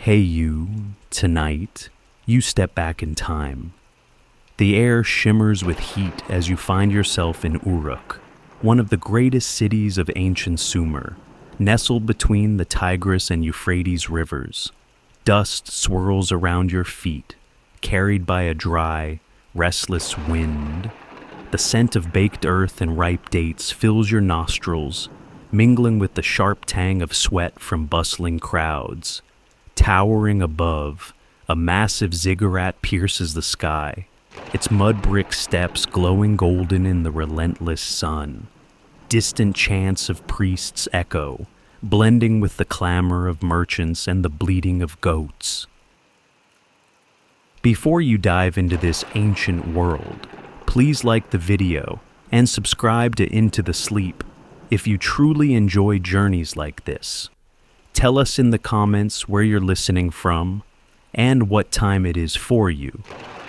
Hey you, tonight, you step back in time. The air shimmers with heat as you find yourself in Uruk, one of the greatest cities of ancient Sumer, nestled between the Tigris and Euphrates rivers. Dust swirls around your feet, carried by a dry, restless wind. The scent of baked earth and ripe dates fills your nostrils, mingling with the sharp tang of sweat from bustling crowds. Towering above, a massive ziggurat pierces the sky, its mud brick steps glowing golden in the relentless sun. Distant chants of priests echo, blending with the clamor of merchants and the bleating of goats. Before you dive into this ancient world, please like the video and subscribe to Into the Sleep if you truly enjoy journeys like this. Tell us in the comments where you're listening from and what time it is for you.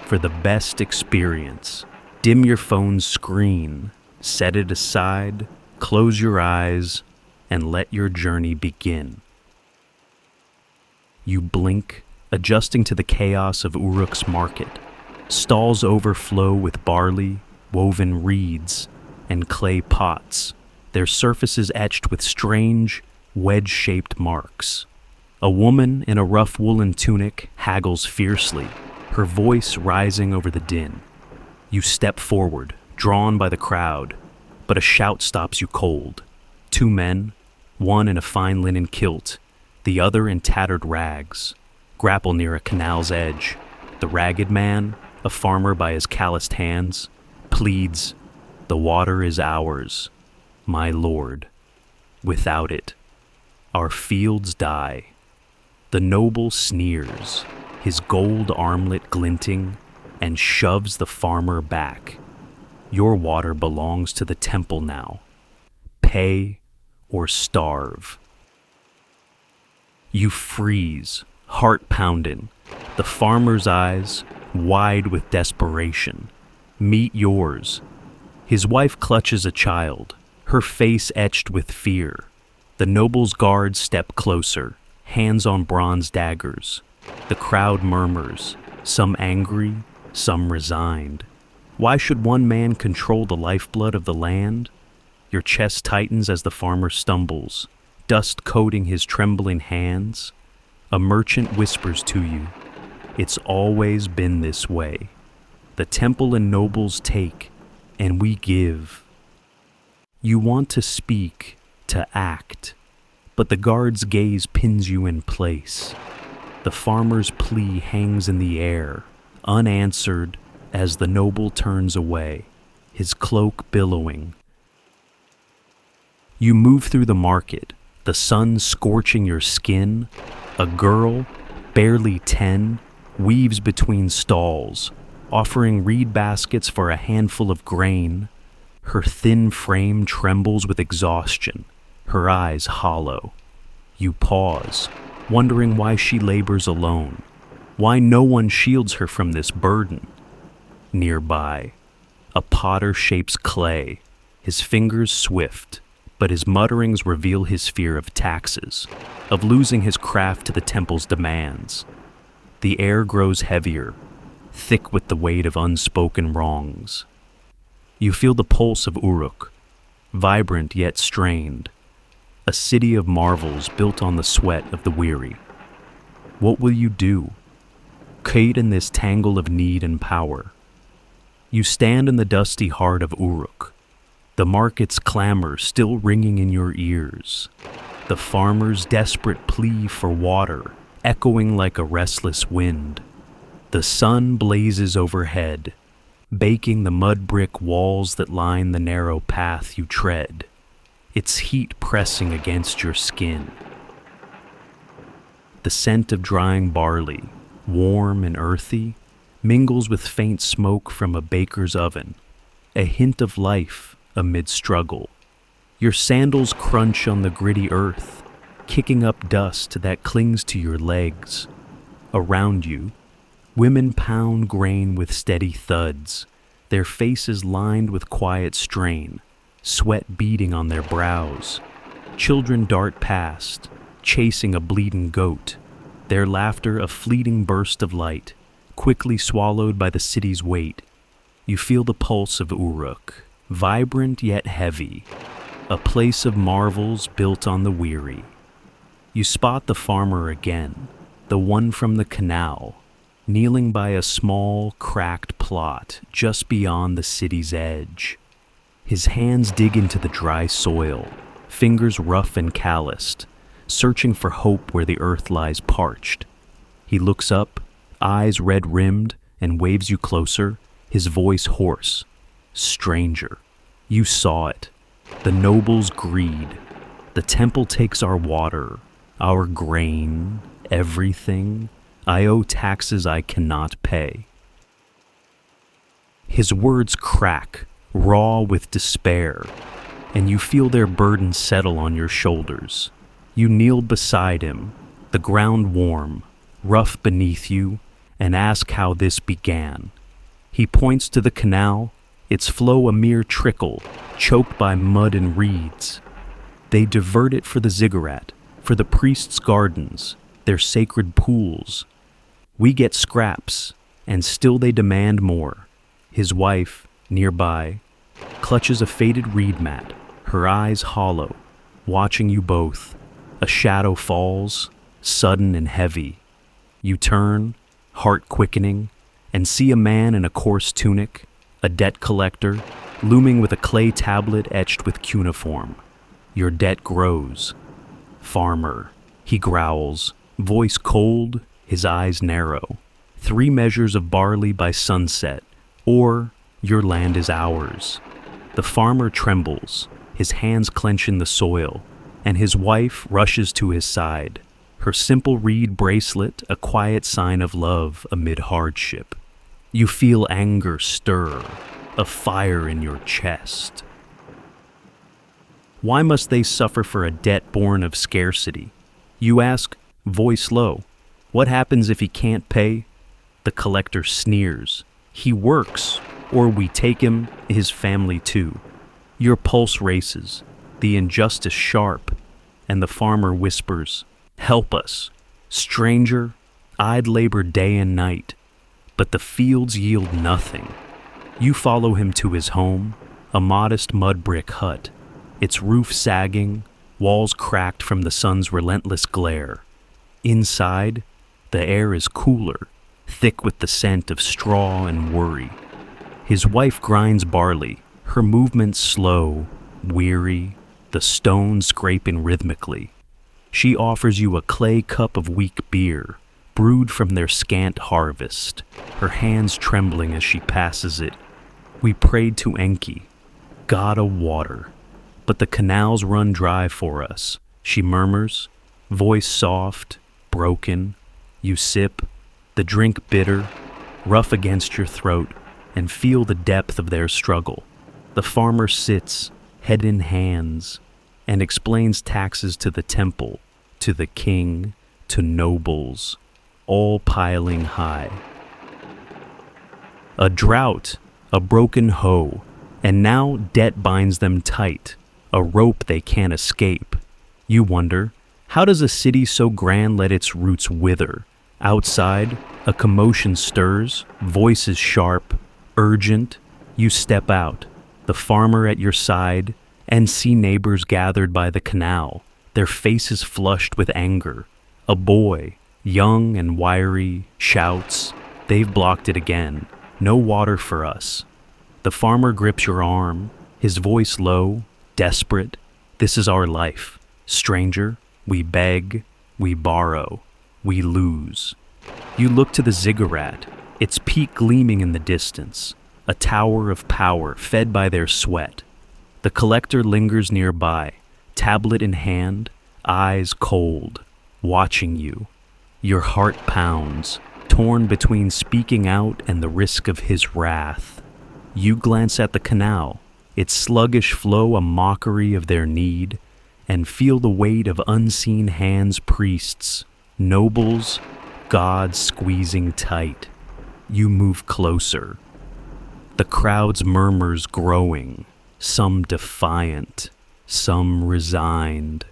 For the best experience, dim your phone's screen, set it aside, close your eyes, and let your journey begin. You blink, adjusting to the chaos of Uruk's market. Stalls overflow with barley, woven reeds, and clay pots, their surfaces etched with strange, wedge-shaped marks. A woman in a rough woolen tunic haggles fiercely, her voice rising over the din. You step forward, drawn by the crowd, but a shout stops you cold. Two men, one in a fine linen kilt, the other in tattered rags, grapple near a canal's edge. The ragged man, a farmer by his calloused hands, pleads, "The water is ours, my lord. Without it, our fields die." The noble sneers, his gold armlet glinting, and shoves the farmer back. Your water belongs to the temple now. Pay or starve. You freeze, heart pounding, the farmer's eyes wide with desperation. Meet yours. His wife clutches a child, her face etched with fear. The noble's guards step closer, hands on bronze daggers. The crowd murmurs, some angry, some resigned. Why should one man control the lifeblood of the land? Your chest tightens as the farmer stumbles, dust coating his trembling hands. A merchant whispers to you, "It's always been this way. The temple and nobles take, and we give." You want to speak, to act, but the guard's gaze pins you in place. The farmer's plea hangs in the air, unanswered, as the noble turns away, his cloak billowing. You move through the market, the sun scorching your skin. A girl, barely 10, weaves between stalls, offering reed baskets for a handful of grain. Her thin frame trembles with exhaustion, her eyes hollow. You pause, wondering why she labors alone, why no one shields her from this burden. Nearby, a potter shapes clay, his fingers swift, but his mutterings reveal his fear of taxes, of losing his craft to the temple's demands. The air grows heavier, thick with the weight of unspoken wrongs. You feel the pulse of Uruk, vibrant yet strained, a city of marvels built on the sweat of the weary. What will you do? Caught in this tangle of need and power. You stand in the dusty heart of Uruk, the market's clamor still ringing in your ears, the farmer's desperate plea for water echoing like a restless wind. The sun blazes overhead, baking the mud brick walls that line the narrow path you tread, its heat pressing against your skin. The scent of drying barley, warm and earthy, mingles with faint smoke from a baker's oven, a hint of life amid struggle. Your sandals crunch on the gritty earth, kicking up dust that clings to your legs. Around you, women pound grain with steady thuds, their faces lined with quiet strain, sweat beading on their brows. Children dart past, chasing a bleeding goat, their laughter a fleeting burst of light, quickly swallowed by the city's weight. You feel the pulse of Uruk, vibrant yet heavy, a place of marvels built on the weary. You spot the farmer again, the one from the canal, kneeling by a small, cracked plot just beyond the city's edge. His hands dig into the dry soil, fingers rough and calloused, searching for hope where the earth lies parched. He looks up, eyes red-rimmed, and waves you closer, his voice hoarse. Stranger, you saw it. The nobles' greed. The temple takes our water, our grain, everything. I owe taxes I cannot pay. His words crack, raw with despair, and you feel their burden settle on your shoulders. You kneel beside him, the ground warm, rough beneath you, and ask how this began. He points to the canal, its flow a mere trickle, choked by mud and reeds. They divert it for the ziggurat, for the priests' gardens, their sacred pools. We get scraps, and still they demand more. His wife, nearby, clutches a faded reed mat, her eyes hollow, watching you both. A shadow falls, sudden and heavy. You turn, heart quickening, and see a man in a coarse tunic, a debt collector, looming with a clay tablet etched with cuneiform. Your debt grows. Farmer, he growls, voice cold, his eyes narrow. 3 measures of barley by sunset, or your land is ours. The farmer trembles, his hands clench in the soil, and his wife rushes to his side, her simple reed bracelet a quiet sign of love amid hardship. You feel anger stir, a fire in your chest. Why must they suffer for a debt born of scarcity? You ask, voice low, what happens if he can't pay? The collector sneers. He works, or we take him, his family too. Your pulse races, the injustice sharp, and the farmer whispers, help us. Stranger, I'd labor day and night, but the fields yield nothing. You follow him to his home, a modest mud brick hut, its roof sagging, walls cracked from the sun's relentless glare. Inside, the air is cooler, thick with the scent of straw and worry. His wife grinds barley, her movements slow, weary, the stones scraping rhythmically. She offers you a clay cup of weak beer, brewed from their scant harvest, her hands trembling as she passes it. We prayed to Enki, god of water, but the canals run dry for us, she murmurs, voice soft, broken. You sip, the drink bitter, rough against your throat, and feel the depth of their struggle. The farmer sits, head in hands, and explains taxes to the temple, to the king, to nobles, all piling high. A drought, a broken hoe, and now debt binds them tight, a rope they can't escape. You wonder, how does a city so grand let its roots wither? Outside, a commotion stirs, voices sharp, urgent. You step out, the farmer at your side, and see neighbors gathered by the canal, their faces flushed with anger. A boy, young and wiry, shouts, they've blocked it again. No water for us. The farmer grips your arm, his voice low, desperate. This is our life. Stranger, we beg, we borrow, we lose. You look to the ziggurat, its peak gleaming in the distance, a tower of power fed by their sweat. The collector lingers nearby, tablet in hand, eyes cold, watching you. Your heart pounds, torn between speaking out and the risk of his wrath. You glance at the canal, its sluggish flow a mockery of their need, and feel the weight of unseen hands, priests, nobles, gods squeezing tight. You move closer. The crowd's murmurs growing, some defiant, some resigned.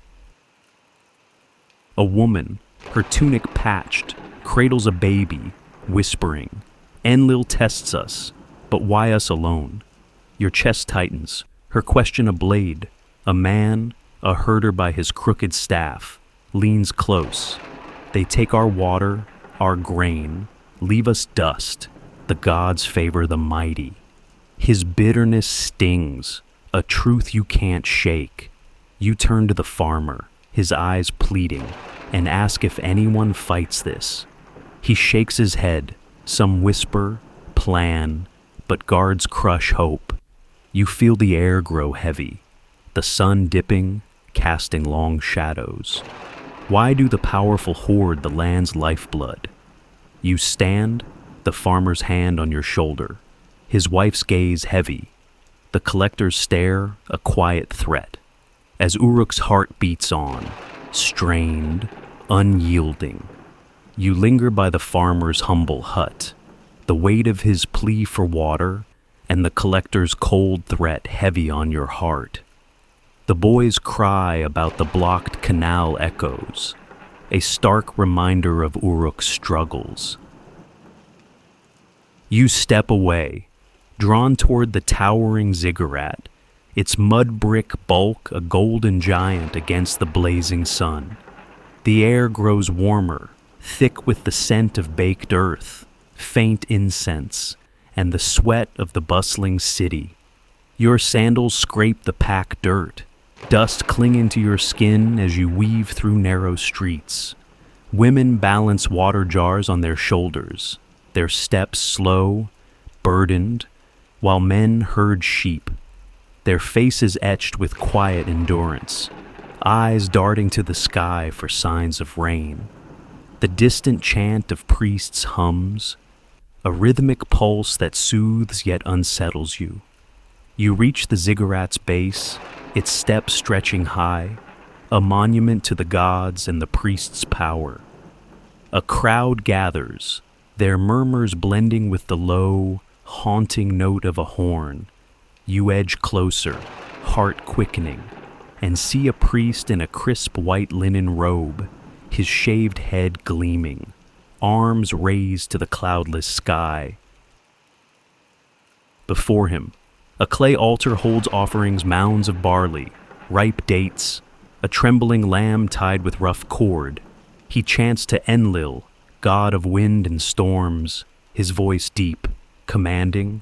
A woman, her tunic patched, cradles a baby, whispering, "Enlil tests us, but why us alone?" Your chest tightens, her question a blade. A man, a herder by his crooked staff, leans close. They take our water, our grain, leave us dust. The gods favor the mighty. His bitterness stings, a truth you can't shake. You turn to the farmer, his eyes pleading, and ask if anyone fights this. He shakes his head, some whisper, plan, but guards crush hope. You feel the air grow heavy, the sun dipping, casting long shadows. Why do the powerful hoard the land's lifeblood? You stand, the farmer's hand on your shoulder, his wife's gaze heavy. The collector's stare, a quiet threat. As Uruk's heart beats on, strained, unyielding. You linger by the farmer's humble hut, the weight of his plea for water and the collector's cold threat heavy on your heart. The boy's cry about the blocked canal echoes, a stark reminder of Uruk's struggles. You step away, drawn toward the towering ziggurat, its mud brick bulk a golden giant against the blazing sun. The air grows warmer, thick with the scent of baked earth, faint incense, and the sweat of the bustling city. Your sandals scrape the packed dirt, dust clinging to your skin as you weave through narrow streets. Women balance water jars on their shoulders, their steps slow, burdened, while men herd sheep, their faces etched with quiet endurance, eyes darting to the sky for signs of rain. The distant chant of priests hums, a rhythmic pulse that soothes yet unsettles you. You reach the ziggurat's base, its steps stretching high, a monument to the gods and the priest's power. A crowd gathers, their murmurs blending with the low, haunting note of a horn. You edge closer, heart quickening, and see a priest in a crisp white linen robe, his shaved head gleaming, arms raised to the cloudless sky. Before him, a clay altar holds offerings, mounds of barley, ripe dates, a trembling lamb tied with rough cord. He chants to Enlil, god of wind and storms, his voice deep, commanding,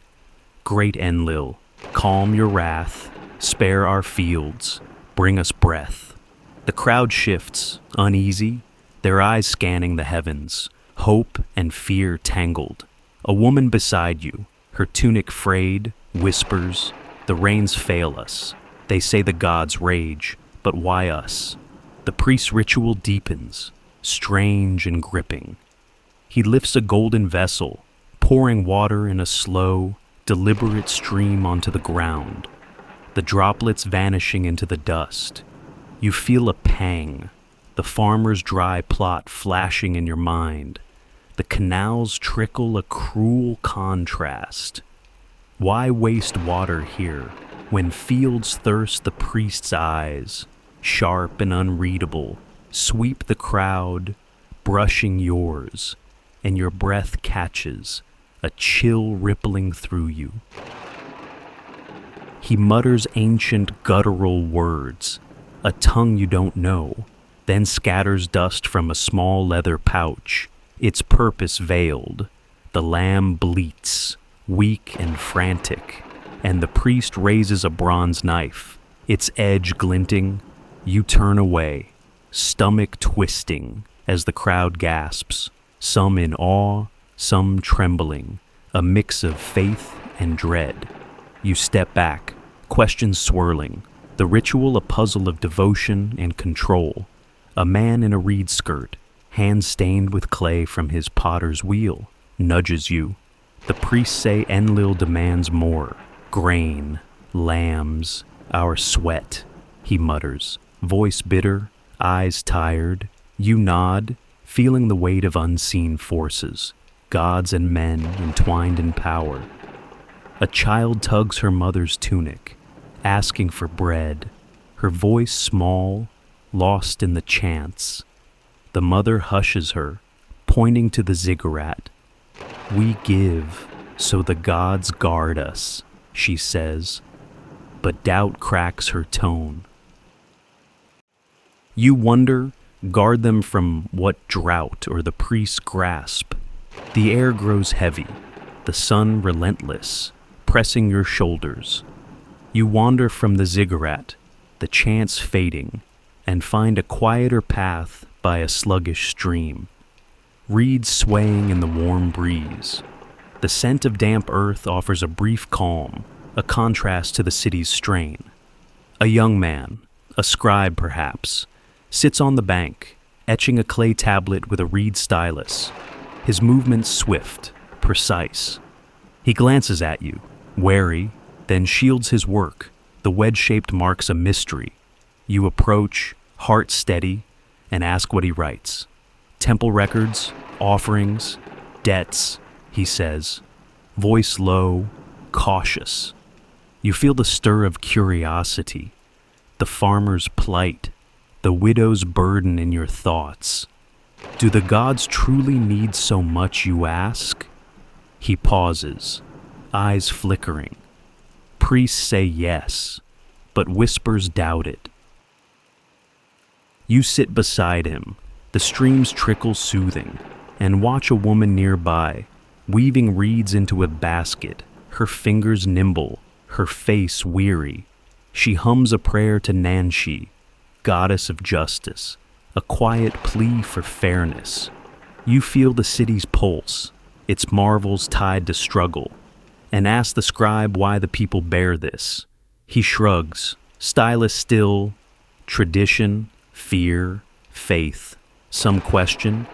"Great Enlil, calm your wrath, spare our fields, bring us breath." The crowd shifts, uneasy, their eyes scanning the heavens, hope and fear tangled. A woman beside you, her tunic frayed, whispers, "The rains fail us. They say the gods rage, but why us?" The priest's ritual deepens, strange and gripping. He lifts a golden vessel, pouring water in a slow, deliberate stream onto the ground, the droplets vanishing into the dust. You feel a pang, the farmer's dry plot flashing in your mind. The canals trickle a cruel contrast. Why waste water here when fields thirst the priest's eyes, sharp and unreadable, sweep the crowd, brushing yours, and your breath catches, a chill rippling through you. He mutters ancient guttural words, a tongue you don't know, then scatters dust from a small leather pouch, its purpose veiled. The lamb bleats, weak and frantic, and the priest raises a bronze knife, its edge glinting. You turn away, stomach twisting, as the crowd gasps, some in awe, some trembling, a mix of faith and dread. You step back, questions swirling, the ritual a puzzle of devotion and control. A man in a reed skirt, hands stained with clay from his potter's wheel, nudges you. The priests say Enlil demands more, grain, lambs, our sweat, he mutters, voice bitter, eyes tired. You nod, feeling the weight of unseen forces, gods and men entwined in power. A child tugs her mother's tunic, asking for bread, her voice small, lost in the chants. The The mother hushes her, pointing to the ziggurat. "We give, so the gods guard us," she says, but doubt cracks her tone. You wonder, guard them from what drought or the priest's grasp. The air grows heavy, the sun relentless, pressing your shoulders. You wander from the ziggurat, the chants fading, and find a quieter path by a sluggish stream. Reeds swaying in the warm breeze. The scent of damp earth offers a brief calm, a contrast to the city's strain. A young man, a scribe perhaps, sits on the bank, etching a clay tablet with a reed stylus. His movements swift, precise. He glances at you, wary, then shields his work. The wedge-shaped marks a mystery. You approach, heart steady, and ask what he writes. Temple records, offerings, debts, he says, voice low, cautious. You feel the stir of curiosity, the farmer's plight, the widow's burden in your thoughts. Do the gods truly need so much, you ask? He pauses, eyes flickering. Priests say yes, but whispers doubt it. You sit beside him, the streams trickle soothing, and watch a woman nearby, weaving reeds into a basket, her fingers nimble, her face weary. She hums a prayer to Nanshi, goddess of justice, a quiet plea for fairness. You feel the city's pulse, its marvels tied to struggle, and ask the scribe why the people bear this. He shrugs, stylus still, tradition, fear, faith, some question,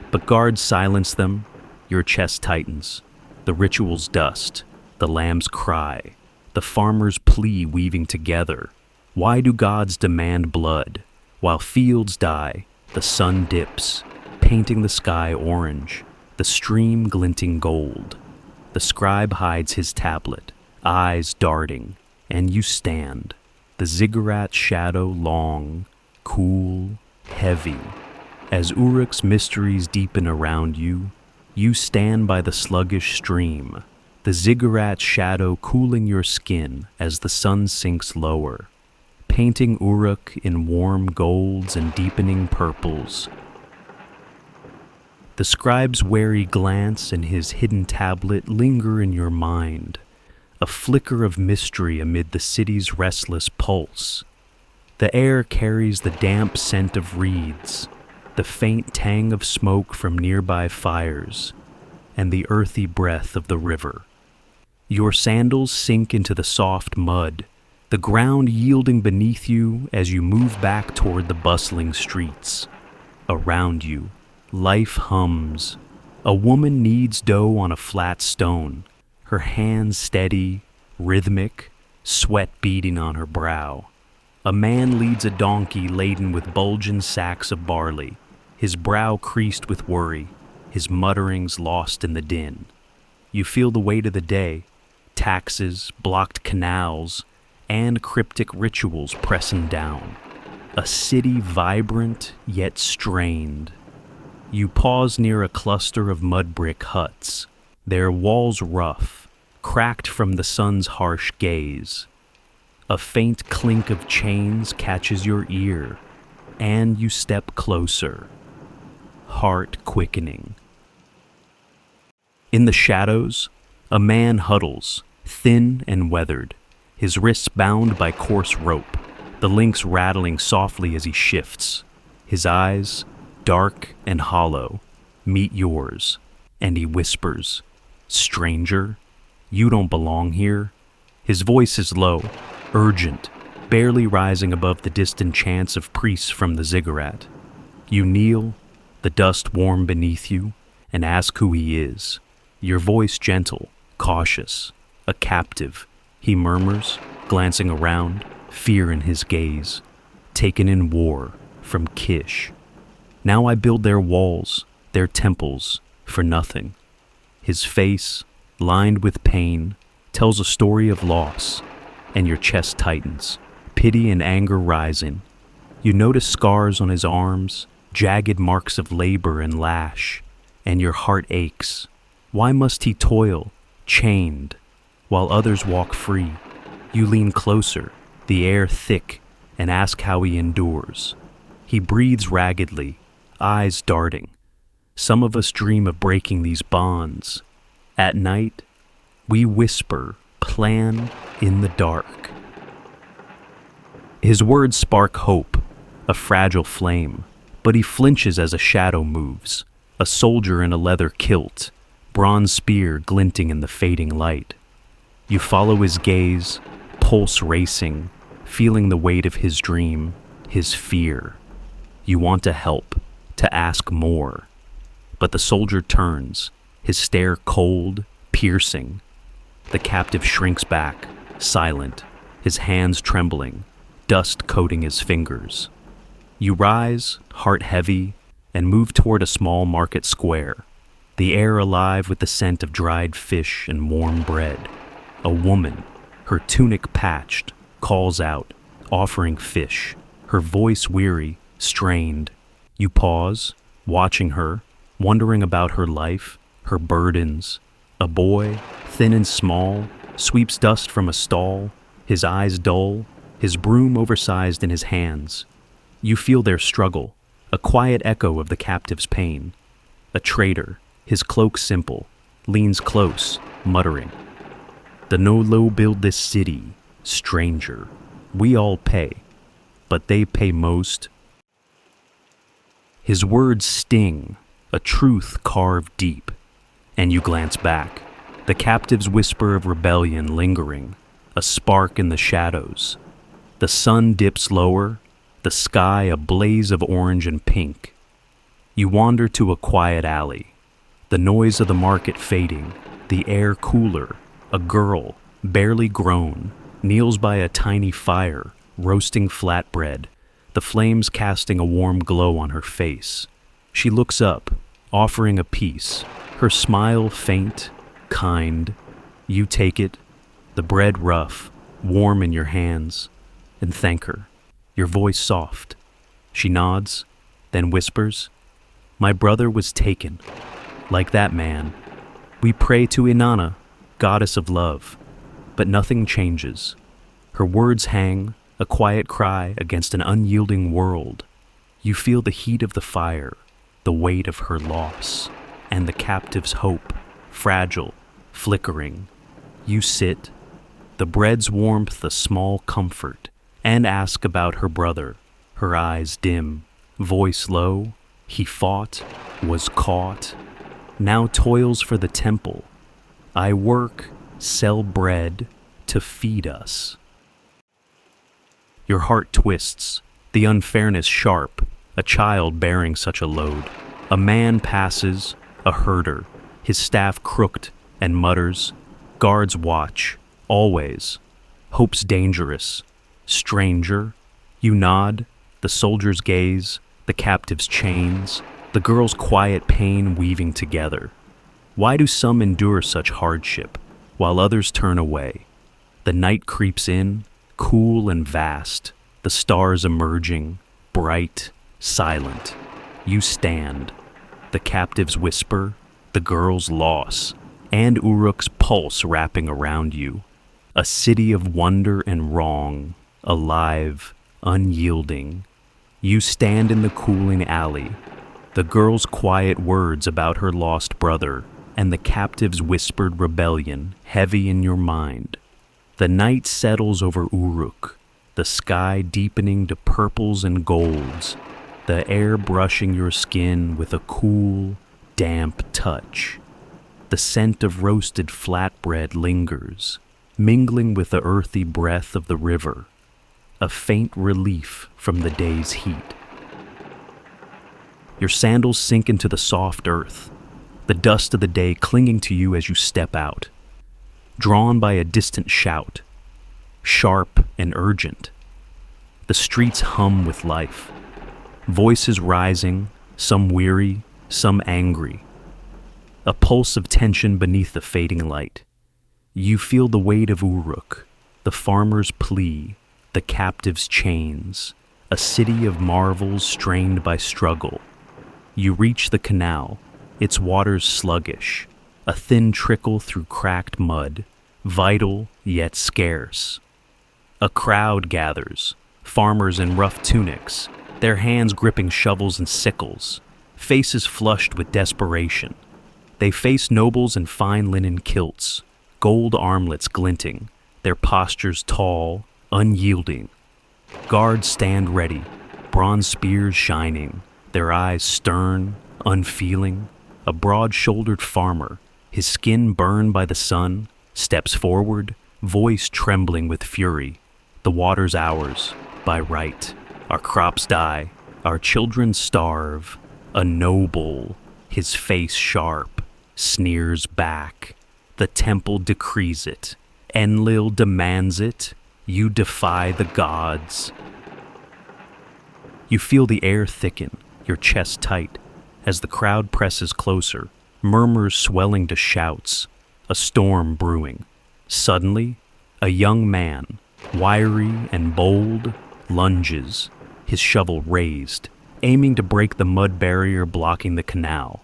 but guards silence them. Your chest tightens, the ritual's dust, the lamb's cry, the farmer's plea weaving together. Why do gods demand blood? While fields die, the sun dips, painting the sky orange, the stream glinting gold. The scribe hides his tablet, eyes darting, and you stand, the ziggurat shadow long, cool, heavy. As Uruk's mysteries deepen around you, you stand by the sluggish stream, the ziggurat shadow cooling your skin as the sun sinks lower, painting Uruk in warm golds and deepening purples. The scribe's wary glance and his hidden tablet linger in your mind, a flicker of mystery amid the city's restless pulse. The air carries the damp scent of reeds, the faint tang of smoke from nearby fires, and the earthy breath of the river. Your sandals sink into the soft mud, the ground yielding beneath you as you move back toward the bustling streets. Around you, life hums. A woman kneads dough on a flat stone, her hands steady, rhythmic, sweat beading on her brow. A man leads a donkey laden with bulging sacks of barley, his brow creased with worry, his mutterings lost in the din. You feel the weight of the day, taxes, blocked canals, and cryptic rituals pressing down. A city vibrant yet strained. You pause near a cluster of mud brick huts, their walls rough, cracked from the sun's harsh gaze. A faint clink of chains catches your ear, and you step closer, heart quickening. In the shadows, a man huddles, thin and weathered, his wrists bound by coarse rope, the links rattling softly as he shifts. His eyes, dark and hollow, meet yours, and he whispers, "Stranger, you don't belong here." His voice is low, urgent, barely rising above the distant chants of priests from the ziggurat. You kneel, the dust warm beneath you, and ask who he is. Your voice gentle, cautious, a captive, he murmurs, glancing around, fear in his gaze. Taken in war, from Kish. Now I build their walls, their temples, for nothing. His face, lined with pain, tells a story of loss, and your chest tightens, pity and anger rising. You notice scars on his arms, jagged marks of labor and lash, and your heart aches. Why must he toil, chained, while others walk free? You lean closer, the air thick, and ask how he endures. He breathes raggedly, eyes darting. Some of us dream of breaking these bonds. At night, we whisper, plan in the dark. His words spark hope, a fragile flame, but he flinches as a shadow moves, a soldier in a leather kilt, bronze spear glinting in the fading light. You follow his gaze, pulse racing, feeling the weight of his dream, his fear. You want to help, to ask more. But the soldier turns, his stare cold, piercing. The captive shrinks back, silent, his hands trembling, dust coating his fingers. You rise, heart heavy, and move toward a small market square, the air alive with the scent of dried fish and warm bread. A woman, her tunic patched, calls out, offering fish, her voice weary, strained. You pause, watching her, wondering about her life, her burdens. A boy, thin and small, sweeps dust from a stall, his eyes dull, his broom oversized in his hands. You feel their struggle, a quiet echo of the captive's pain. A trader, his cloak simple, leans close, muttering, "The no low build this city, stranger. We all pay, but they pay most." His words sting, a truth carved deep, and you glance back, the captive's whisper of rebellion lingering, a spark in the shadows. The sun dips lower, the sky a blaze of orange and pink. You wander to a quiet alley, the noise of the market fading, the air cooler. A girl, barely grown, kneels by a tiny fire, roasting flatbread, the flames casting a warm glow on her face. She looks up, offering a piece, her smile faint, kind. You take it, the bread rough, warm in your hands, and thank her, your voice soft. She nods, then whispers, "My brother was taken, like that man. We pray to Inanna, goddess of love, but nothing changes." Her words hang, a quiet cry against an unyielding world. You feel the heat of the fire, the weight of her loss, and the captive's hope, fragile, flickering. You sit, the bread's warmth a small comfort, and ask about her brother, her eyes dim, voice low. He fought, was caught, now toils for the temple. I work, sell bread to feed us. Your heart twists, the unfairness sharp, a child bearing such a load. A man passes, a herder, his staff crooked, and mutters, "Guards watch, always. Hope's dangerous. Stranger." You nod, the soldier's gaze, the captive's chains, the girl's quiet pain weaving together. Why do some endure such hardship, while others turn away? The night creeps in, cool and vast, the stars emerging, bright, silent. You stand, the captive's whisper, the girl's loss, and Uruk's pulse wrapping around you. A city of wonder and wrong, alive, unyielding. You stand in the cooling alley, the girl's quiet words about her lost brother, and the captive's whispered rebellion heavy in your mind. The night settles over Uruk, the sky deepening to purples and golds, the air brushing your skin with a cool, damp touch. The scent of roasted flatbread lingers, mingling with the earthy breath of the river, a faint relief from the day's heat. Your sandals sink into the soft earth, the dust of the day clinging to you as you step out, drawn by a distant shout, sharp and urgent. The streets hum with life, voices rising, some weary, some angry. A pulse of tension beneath the fading light. You feel the weight of Uruk, the farmer's plea, the captive's chains, a city of marvels strained by struggle. You reach the canal, its waters sluggish, a thin trickle through cracked mud, vital yet scarce. A crowd gathers, farmers in rough tunics, their hands gripping shovels and sickles, faces flushed with desperation. They face nobles in fine linen kilts, gold armlets glinting, their postures tall, unyielding. Guards stand ready, bronze spears shining, their eyes stern, unfeeling. A broad-shouldered farmer, his skin burned by the sun, steps forward, voice trembling with fury. The water's ours, by right. Our crops die, our children starve. A noble, his face sharp, sneers back. The temple decrees it. Enlil demands it. You defy the gods. You feel the air thicken, your chest tight. As the crowd presses closer, murmurs swelling to shouts, a storm brewing. Suddenly, a young man, wiry and bold, lunges, his shovel raised, aiming to break the mud barrier blocking the canal.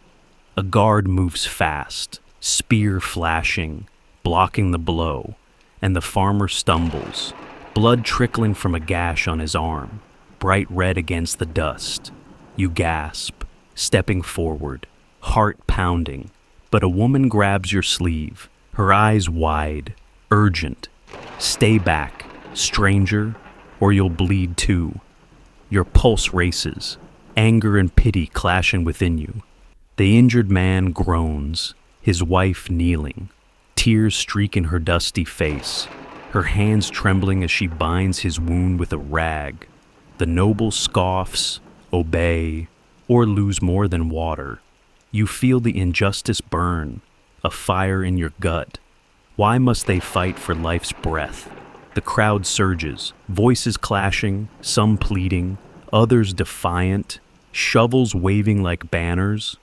A guard moves fast, spear flashing, blocking the blow, and the farmer stumbles, blood trickling from a gash on his arm, bright red against the dust. You gasp, stepping forward, heart pounding, but a woman grabs your sleeve, her eyes wide, urgent. Stay back, stranger, or you'll bleed too. Your pulse races, anger and pity clashing within you. The injured man groans, his wife kneeling, tears streaking her dusty face, her hands trembling as she binds his wound with a rag. The noble scoffs, obey, or lose more than water. You feel the injustice burn, a fire in your gut. Why must they fight for life's breath? The crowd surges, voices clashing, some pleading, others defiant, shovels waving like banners.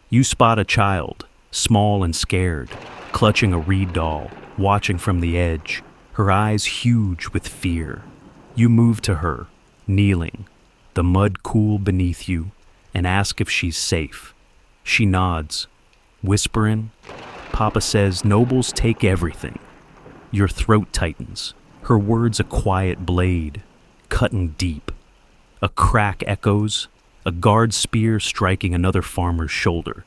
You spot a child, small and scared, clutching a reed doll, watching from the edge, her eyes huge with fear. You move to her, kneeling, the mud cool beneath you, and ask if she's safe. She nods, whispering. Papa says nobles take everything. Your throat tightens, her words a quiet blade, cutting deep. A crack echoes, a guard spear striking another farmer's shoulder,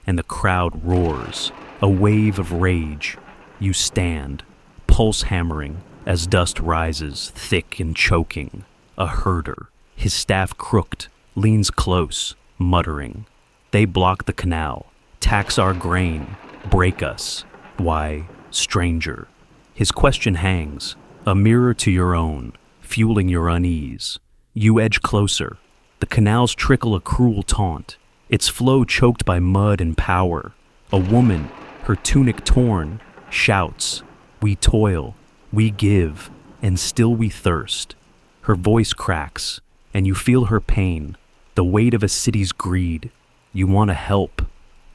and the crowd roars, a wave of rage. You stand, pulse hammering, as dust rises, thick and choking. A herder, his staff crooked, leans close, muttering. They block the canal, tax our grain, break us. Why, stranger? His question hangs, a mirror to your own, fueling your unease. You edge closer. The canals trickle a cruel taunt, its flow choked by mud and power. A woman, her tunic torn, shouts, "We toil, we give, and still we thirst." Her voice cracks, and you feel her pain, the weight of a city's greed. You want to help,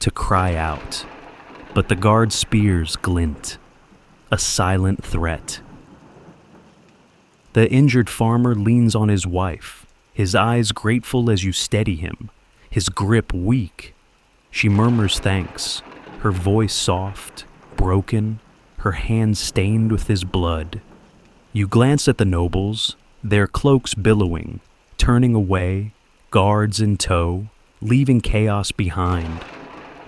to cry out. But the guard spears glint, a silent threat. The injured farmer leans on his wife, his eyes grateful as you steady him, his grip weak. She murmurs thanks, her voice soft, broken, her hands stained with his blood. You glance at the nobles, their cloaks billowing, turning away, guards in tow, leaving chaos behind.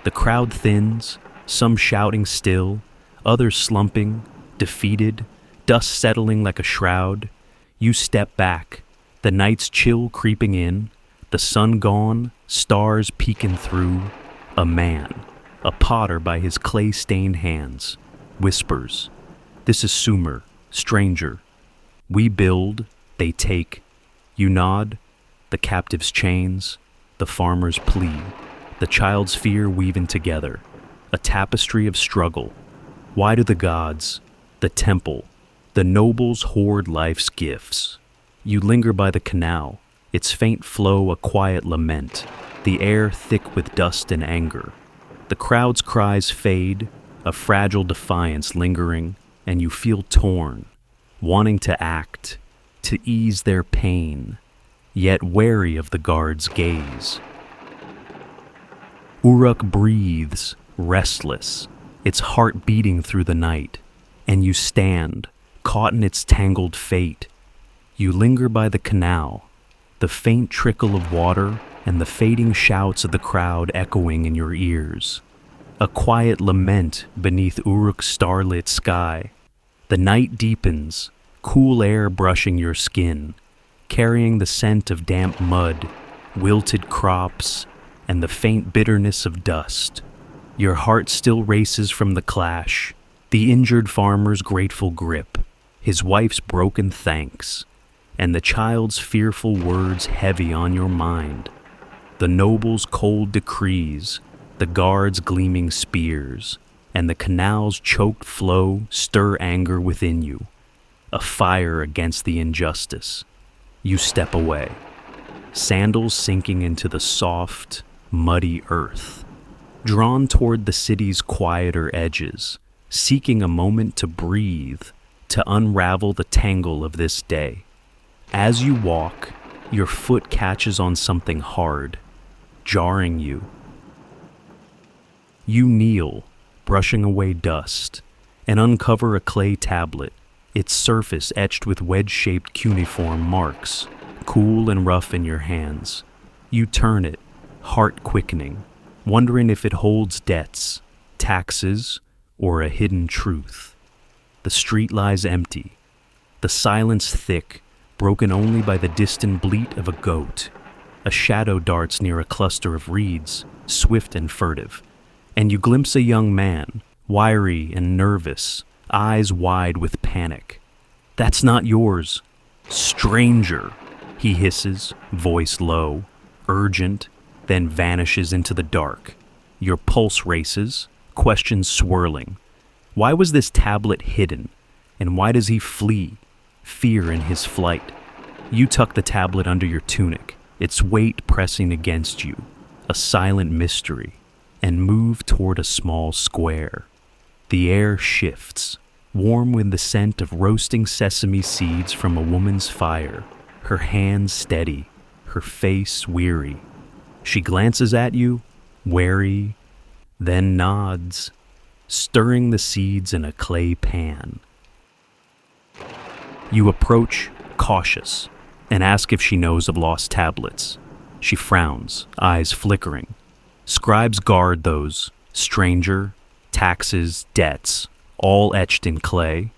The crowd thins, some shouting still, others slumping, defeated, dust settling like a shroud. You step back, the night's chill creeping in, the sun gone, stars peeking through. A man, a potter by his clay-stained hands, whispers, "This is Sumer, stranger. We build, they take." You nod, the captive's chains, the farmer's plea, the child's fear weaving together, a tapestry of struggle. Why do the gods, the temple, the nobles hoard life's gifts? You linger by the canal, its faint flow a quiet lament, the air thick with dust and anger. The crowd's cries fade, a fragile defiance lingering, and you feel torn, wanting to act, to ease their pain, yet wary of the guard's gaze. Uruk breathes, restless, its heart beating through the night, and you stand, caught in its tangled fate. You linger by the canal, the faint trickle of water and the fading shouts of the crowd echoing in your ears. A quiet lament beneath Uruk's starlit sky. The night deepens, cool air brushing your skin, carrying the scent of damp mud, wilted crops, and the faint bitterness of dust. Your heart still races from the clash, the injured farmer's grateful grip, his wife's broken thanks, and the child's fearful words heavy on your mind. The noble's cold decrees, the guard's gleaming spears, and the canal's choked flow stir anger within you, a fire against the injustice. You step away, sandals sinking into the soft, muddy earth, drawn toward the city's quieter edges, seeking a moment to breathe, to unravel the tangle of this day. As you walk, your foot catches on something hard, jarring you. You kneel, brushing away dust, and uncover a clay tablet, its surface etched with wedge-shaped cuneiform marks, cool and rough in your hands. You turn it, heart quickening, wondering if it holds debts, taxes, or a hidden truth. The street lies empty, the silence thick, broken only by the distant bleat of a goat. A shadow darts near a cluster of reeds, swift and furtive, and you glimpse a young man, wiry and nervous, eyes wide with panic. "That's not yours. Stranger," he hisses, voice low, urgent, then vanishes into the dark. Your pulse races, questions swirling. Why was this tablet hidden? And why does he flee? Fear in his flight. You tuck the tablet under your tunic, its weight pressing against you, a silent mystery, and move toward a small square. The air shifts, warm with the scent of roasting sesame seeds from a woman's fire, her hands steady, her face weary. She glances at you, wary, then nods, stirring the seeds in a clay pan. You approach, cautious, and ask if she knows of lost tablets. She frowns, eyes flickering. Scribes guard those, stranger, taxes, debts, all etched in clay.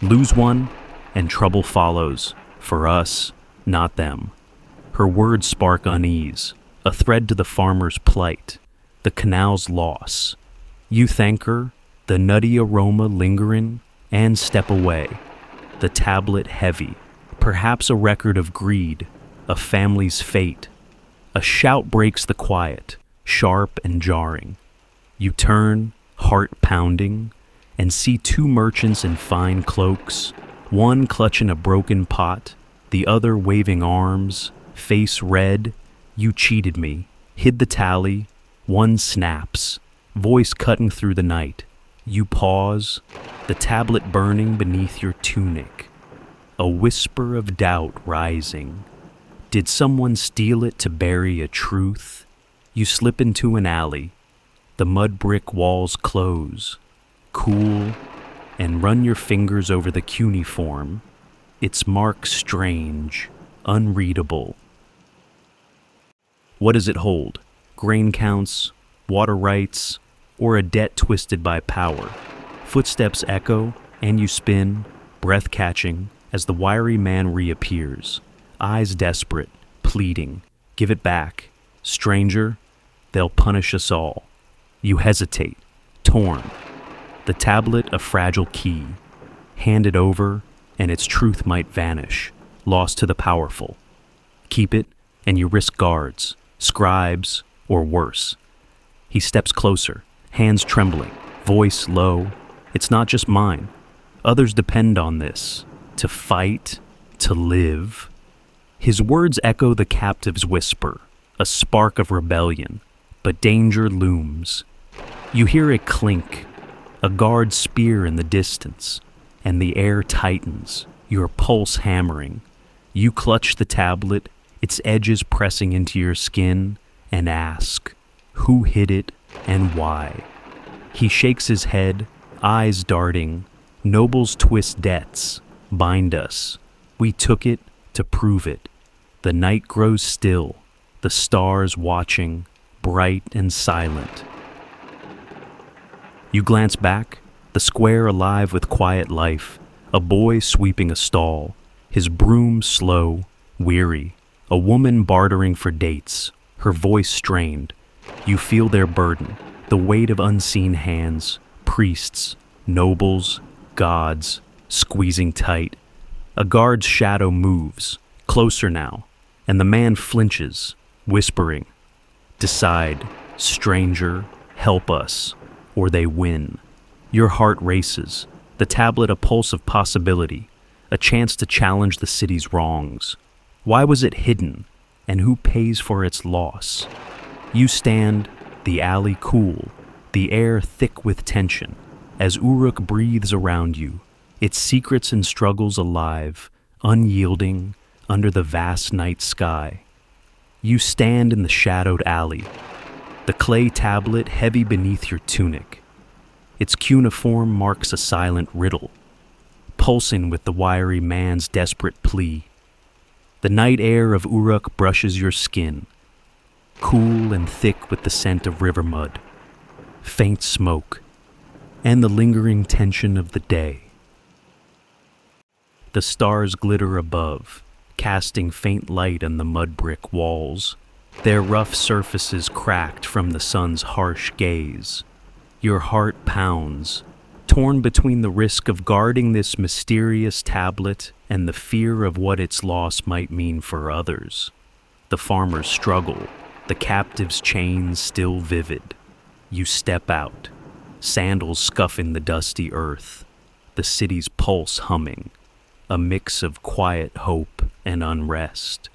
Lose one, and trouble follows, for us, not them. Her words spark unease, a thread to the farmer's plight, the canal's loss. You thank her, the nutty aroma lingering, and step away, the tablet heavy, perhaps a record of greed, a family's fate. A shout breaks the quiet, sharp and jarring. You turn, heart pounding, and see two merchants in fine cloaks, one clutching a broken pot, the other waving arms, face red. You cheated me, hid the tally. One snaps, voice cutting through the night. You pause, the tablet burning beneath your tunic. A whisper of doubt rising. Did someone steal it to bury a truth? You slip into an alley. The mud brick walls close, cool, and run your fingers over the cuneiform. Its mark strange, unreadable. What does it hold? Grain counts, water rights, or a debt twisted by power? Footsteps echo, and you spin, breath catching, as the wiry man reappears, eyes desperate, pleading, "Give it back. Stranger, they'll punish us all." You hesitate, torn. The tablet a fragile key. Hand it over, and its truth might vanish, lost to the powerful. Keep it, and you risk guards, scribes, or worse. He steps closer, hands trembling, voice low. "It's not just mine. Others depend on this. To fight, to live." His words echo the captive's whisper, a spark of rebellion, but danger looms. You hear a clink, a guard's spear in the distance, and the air tightens, your pulse hammering. You clutch the tablet, its edges pressing into your skin, and ask, who hid it and why? He shakes his head, eyes darting. Nobles twist debts, bind us. We took it to prove it. The night grows still, the stars watching, bright and silent. You glance back, the square alive with quiet life, a boy sweeping a stall, his broom slow, weary, a woman bartering for dates, her voice strained. You feel their burden, the weight of unseen hands, priests, nobles, gods, squeezing tight. A guard's shadow moves, closer now, and the man flinches, whispering, decide, stranger, help us, or they win. Your heart races, the tablet a pulse of possibility, a chance to challenge the city's wrongs. Why was it hidden, and who pays for its loss? You stand, the alley cool, the air thick with tension, as Uruk breathes around you, its secrets and struggles alive, unyielding, under the vast night sky. You stand in the shadowed alley, the clay tablet heavy beneath your tunic. Its cuneiform marks a silent riddle, pulsing with the wiry man's desperate plea. The night air of Uruk brushes your skin, cool and thick with the scent of river mud, faint smoke, and the lingering tension of the day. The stars glitter above, casting faint light on the mud brick walls, their rough surfaces cracked from the sun's harsh gaze. Your heart pounds, torn between the risk of guarding this mysterious tablet and the fear of what its loss might mean for others. The farmers struggle, the captive's chains still vivid. You step out, sandals scuffing the dusty earth, the city's pulse humming, a mix of quiet hope and unrest.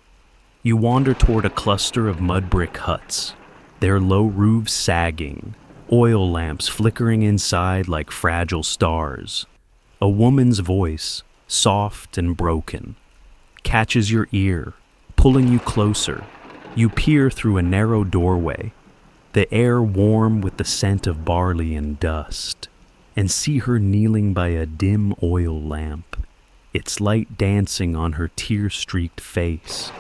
You wander toward a cluster of mud brick huts, their low roofs sagging, oil lamps flickering inside like fragile stars. A woman's voice, soft and broken, catches your ear, pulling you closer. You peer through a narrow doorway, the air warm with the scent of barley and dust, and see her kneeling by a dim oil lamp, its light dancing on her tear-streaked face.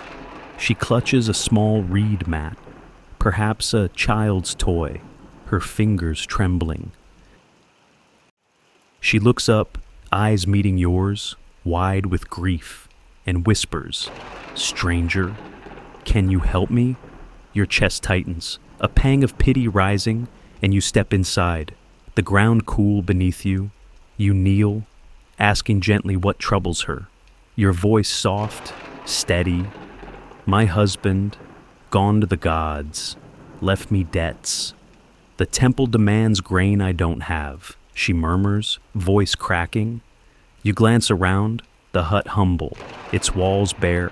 She clutches a small reed mat, perhaps a child's toy, her fingers trembling. She looks up, eyes meeting yours, wide with grief, and whispers, "Stranger, can you help me?" Your chest tightens, a pang of pity rising, and you step inside, the ground cool beneath you. You kneel, asking gently what troubles her, your voice soft, steady. "My husband, gone to the gods, left me debts. The temple demands grain I don't have," she murmurs, voice cracking. You glance around, the hut humble, its walls bare,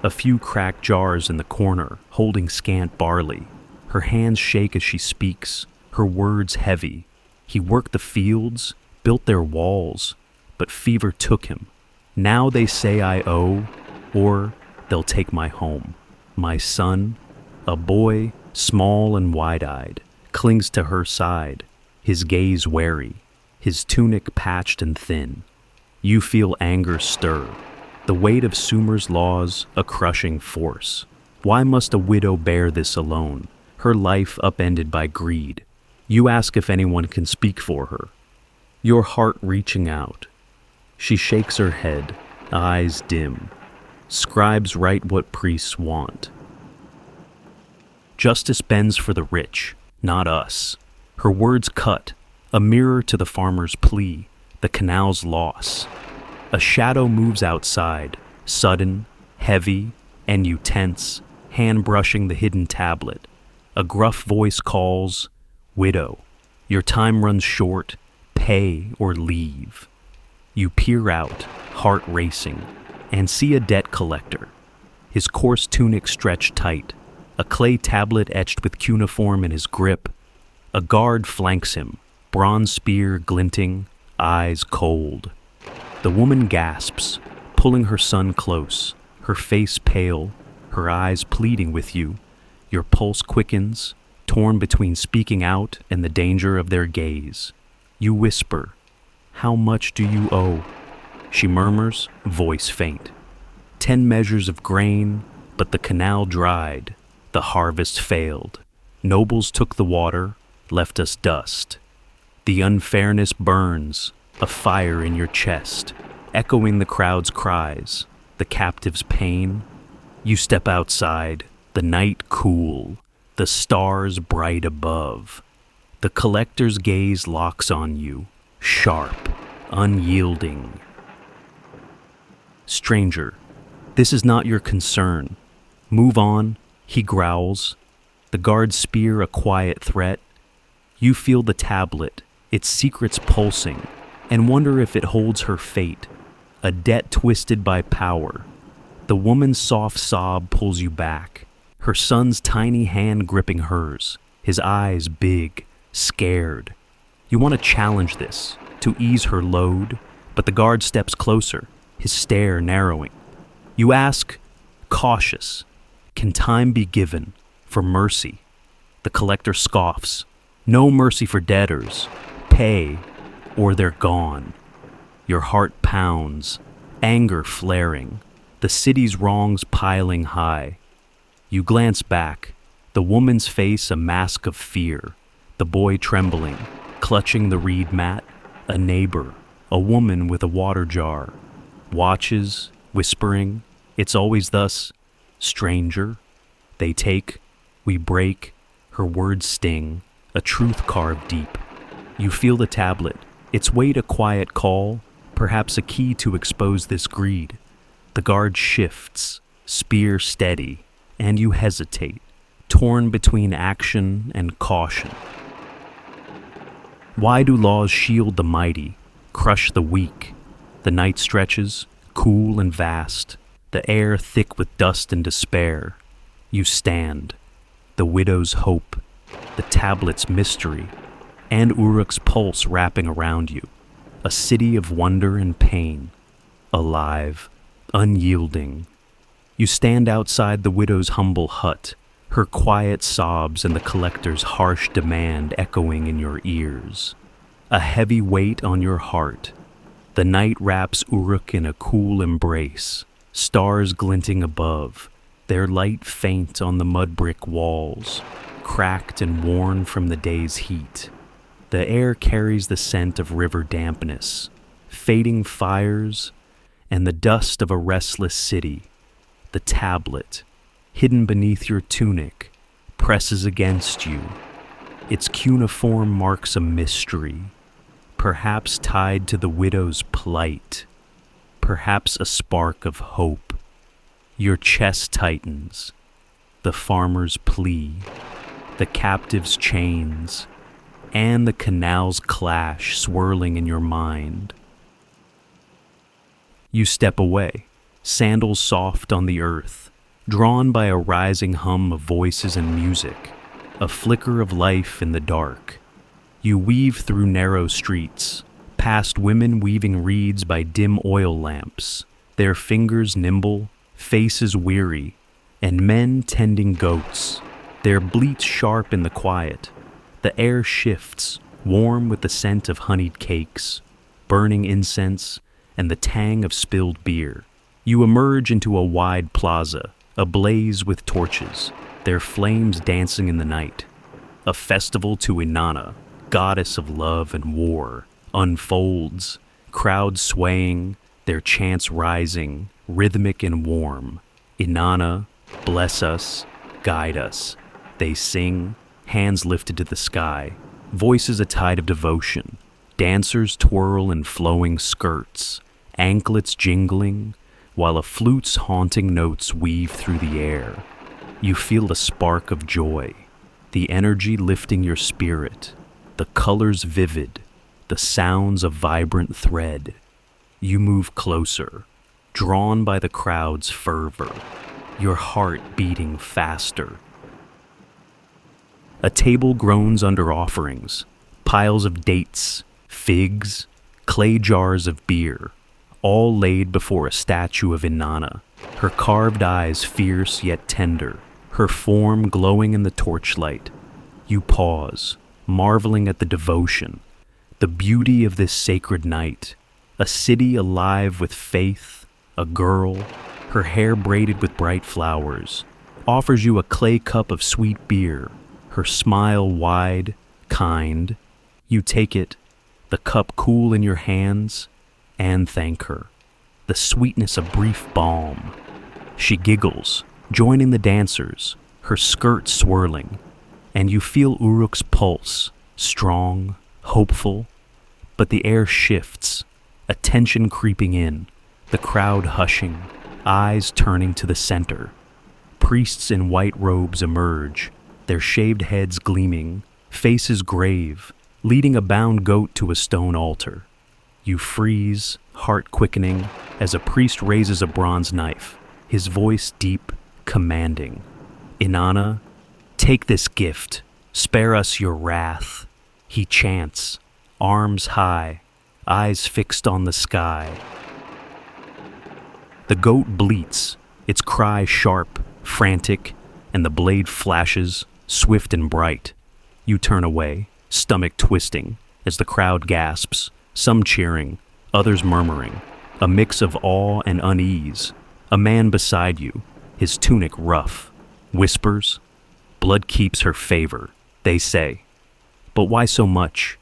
a few cracked jars in the corner holding scant barley. Her hands shake as she speaks, her words heavy. He worked the fields, built their walls, but fever took him. Now they say I owe, or they'll take my home. My son, a boy, small and wide-eyed, clings to her side, his gaze wary, his tunic patched and thin. You feel anger stir, the weight of Sumer's laws a crushing force. Why must a widow bear this alone, her life upended by greed? You ask if anyone can speak for her, your heart reaching out. She shakes her head, eyes dim. Scribes write what priests want. Justice bends for the rich, not us. Her words cut, a mirror to the farmer's plea, the canal's loss. A shadow moves outside, sudden, heavy, and you tense, hand brushing the hidden tablet. A gruff voice calls, "Widow, your time runs short, pay or leave." You peer out, heart racing, and see a debt collector, his coarse tunic stretched tight, a clay tablet etched with cuneiform in his grip. A guard flanks him, bronze spear glinting, eyes cold. The woman gasps, pulling her son close, her face pale, her eyes pleading with you. Your pulse quickens, torn between speaking out and the danger of their gaze. You whisper, "How much do you owe?" She murmurs, voice faint. 10 measures of grain, but the canal dried, the harvest failed. Nobles took the water, left us dust. The unfairness burns, a fire in your chest, echoing the crowd's cries, the captive's pain. You step outside, the night cool, the stars bright above. The collector's gaze locks on you, sharp, unyielding. Stranger, this is not your concern. Move on, he growls. The guards spear a quiet threat. You feel the tablet, its secrets pulsing, and wonder if it holds her fate, a debt twisted by power. The woman's soft sob pulls you back, her son's tiny hand gripping hers, his eyes big, scared. You want to challenge this, to ease her load, but the guard steps closer, his stare narrowing. You ask, cautious, can time be given for mercy? The collector scoffs, no mercy for debtors, pay or they're gone. Your heart pounds, anger flaring, the city's wrongs piling high. You glance back, the woman's face a mask of fear, the boy trembling, clutching the reed mat, a neighbor, a woman with a water jar, watches, whispering, it's always thus, stranger. They take, we break, her words sting, a truth carved deep. You feel the tablet, its weight a quiet call, perhaps a key to expose this greed. The guard shifts, spear steady, and you hesitate, torn between action and caution. Why do laws shield the mighty, crush the weak? The night stretches, cool and vast, the air thick with dust and despair. You stand, the widow's hope, the tablet's mystery, and Uruk's pulse wrapping around you. A city of wonder and pain, alive, unyielding. You stand outside the widow's humble hut, her quiet sobs and the collector's harsh demand echoing in your ears. A heavy weight on your heart. The night wraps Uruk in a cool embrace, stars glinting above, their light faint on the mud brick walls, cracked and worn from the day's heat. The air carries the scent of river dampness, fading fires, and the dust of a restless city. The tablet, hidden beneath your tunic, presses against you. Its cuneiform marks a mystery, perhaps tied to the widow's plight, perhaps a spark of hope. Your chest tightens, the farmer's plea, the captive's chains, and the canal's clash swirling in your mind. You step away, sandals soft on the earth, drawn by a rising hum of voices and music, a flicker of life in the dark. You weave through narrow streets, past women weaving reeds by dim oil lamps, their fingers nimble, faces weary, and men tending goats, their bleats sharp in the quiet. The air shifts, warm with the scent of honeyed cakes, burning incense, and the tang of spilled beer. You emerge into a wide plaza, ablaze with torches, their flames dancing in the night. A festival to Inanna, goddess of love and war, unfolds, crowds swaying, their chants rising, rhythmic and warm. Inanna, bless us, guide us. They sing, hands lifted to the sky, voices a tide of devotion. Dancers twirl in flowing skirts, anklets jingling, while a flute's haunting notes weave through the air. You feel a spark of joy, the energy lifting your spirit, the colors vivid, the sounds a vibrant thread. You move closer, drawn by the crowd's fervor, your heart beating faster. A table groans under offerings, piles of dates, figs, clay jars of beer, all laid before a statue of Inanna, her carved eyes fierce yet tender, her form glowing in the torchlight. You pause, marveling at the devotion, the beauty of this sacred night. A city alive with faith, a girl, her hair braided with bright flowers, offers you a clay cup of sweet beer, her smile wide, kind. You take it, the cup cool in your hands, and thank her. The sweetness a brief balm. She giggles, joining the dancers, her skirt swirling, and you feel Uruk's pulse, strong, hopeful, but the air shifts, attention creeping in, the crowd hushing, eyes turning to the center. Priests in white robes emerge, their shaved heads gleaming, faces grave, leading a bound goat to a stone altar. You freeze, heart quickening, as a priest raises a bronze knife, his voice deep, commanding. Inanna, take this gift, spare us your wrath. He chants, arms high, eyes fixed on the sky. The goat bleats, its cry sharp, frantic, and the blade flashes, swift and bright. You turn away, stomach twisting, as the crowd gasps, some cheering, others murmuring, a mix of awe and unease. A man beside you, his tunic rough, whispers, "Blood keeps her favor," they say. But why so much?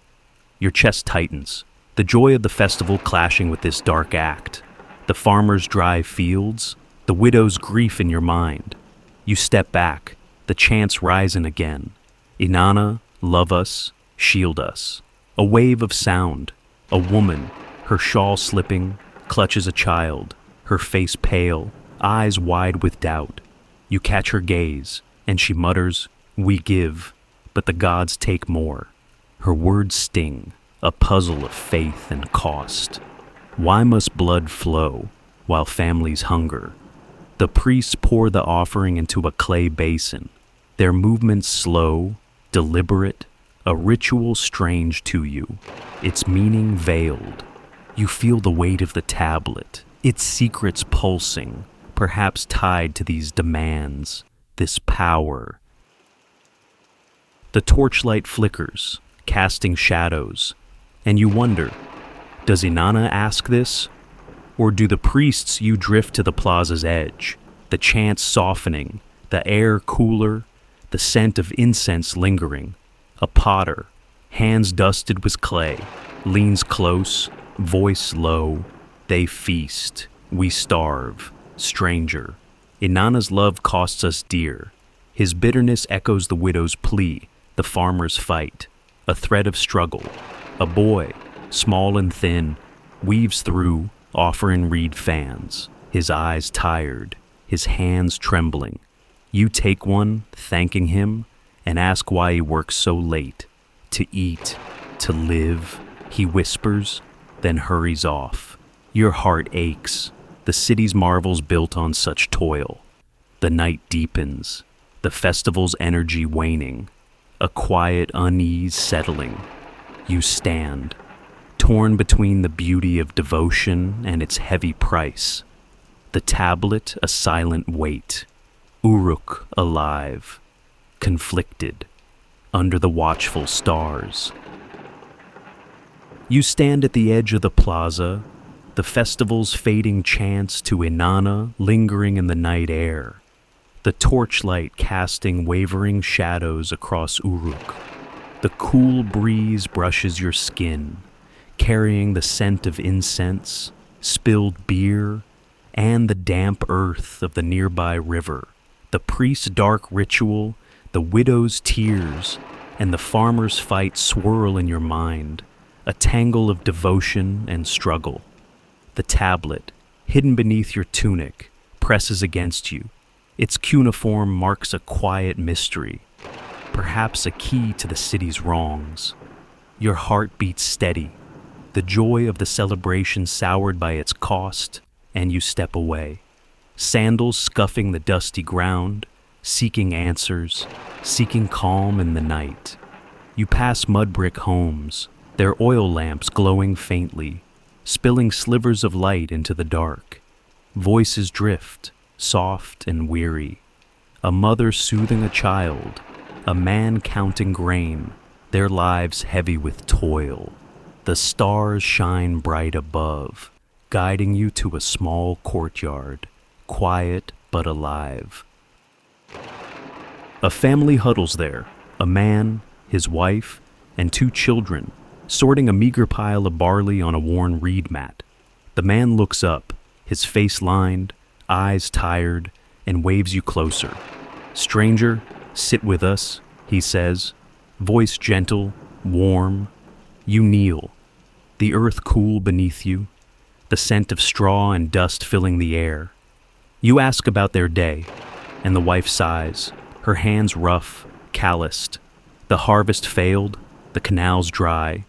Your chest tightens, the joy of the festival clashing with this dark act. The farmer's dry fields, the widow's grief in your mind. You step back, the chants rising again. Inanna, love us, shield us. A wave of sound. A woman, her shawl slipping, clutches a child, her face pale, eyes wide with doubt. You catch her gaze, and she mutters, "We give, but the gods take more." Her words sting, a puzzle of faith and cost. Why must blood flow while families hunger? The priests pour the offering into a clay basin, their movements slow, deliberate, a ritual strange to you, its meaning veiled. You feel the weight of the tablet, its secrets pulsing, perhaps tied to these demands, this power. The torchlight flickers, casting shadows, and you wonder, does Inanna ask this? Or do the priests you drift to the plaza's edge, the chants softening, the air cooler, the scent of incense lingering? A potter, hands dusted with clay, leans close, voice low. They feast, we starve, stranger. Inanna's love costs us dear. His bitterness echoes the widow's plea, the farmer's fight. A thread of struggle. A boy, small and thin, weaves through, offering reed fans, his eyes tired, his hands trembling. You take one, thanking him, and ask why he works so late. To eat, to live, he whispers, then hurries off. Your heart aches, the city's marvels built on such toil. The night deepens, the festival's energy waning, a quiet unease settling. You stand, torn between the beauty of devotion and its heavy price. The tablet a silent weight, Uruk alive, conflicted, under the watchful stars. You stand at the edge of the plaza, the festival's fading chants to Inanna lingering in the night air, the torchlight casting wavering shadows across Uruk. The cool breeze brushes your skin, carrying the scent of incense, spilled beer, and the damp earth of the nearby river. The priest's dark ritual, the widow's tears, and the farmer's fight swirl in your mind, a tangle of devotion and struggle. The tablet, hidden beneath your tunic, presses against you. Its cuneiform marks a quiet mystery, perhaps a key to the city's wrongs. Your heart beats steady, the joy of the celebration soured by its cost, and you step away. Sandals scuffing the dusty ground, seeking answers, seeking calm in the night. You pass mud brick homes, their oil lamps glowing faintly, spilling slivers of light into the dark. Voices drift, soft and weary. A mother soothing a child, a man counting grain, their lives heavy with toil. The stars shine bright above, guiding you to a small courtyard, quiet but alive. A family huddles there, a man, his wife, and 2 children, sorting a meager pile of barley on a worn reed mat. The man looks up, his face lined, eyes tired, and waves you closer. "Stranger, sit with us," he says, voice gentle, warm. You kneel, the earth cool beneath you, the scent of straw and dust filling the air. You ask about their day, and the wife sighs, her hands rough, calloused. The harvest failed, the canals dry.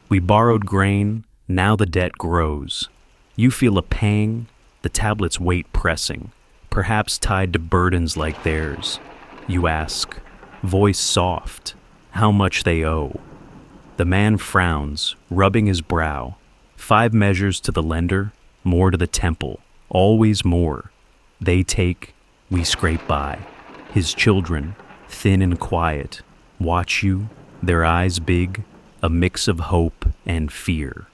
We borrowed grain, now the debt grows. You feel a pang, the tablet's weight pressing, perhaps tied to burdens like theirs. You ask, voice soft, how much they owe. The man frowns, rubbing his brow. 5 measures to the lender, more to the temple, always more. They take, we scrape by. His children, thin and quiet, watch you, their eyes big, a mix of hope and fear.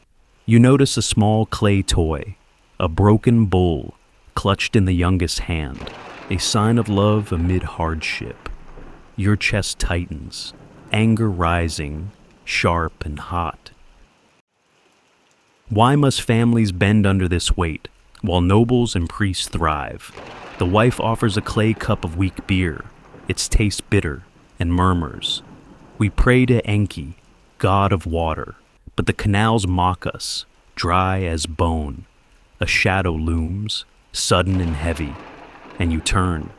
You notice a small clay toy, a broken bull, clutched in the youngest hand, a sign of love amid hardship. Your chest tightens, anger rising, sharp and hot. Why must families bend under this weight, while nobles and priests thrive? The wife offers a clay cup of weak beer, its taste bitter, and murmurs. We pray to Enki, god of water, but the canals mock us, dry as bone. A shadow looms, sudden and heavy, and you turn,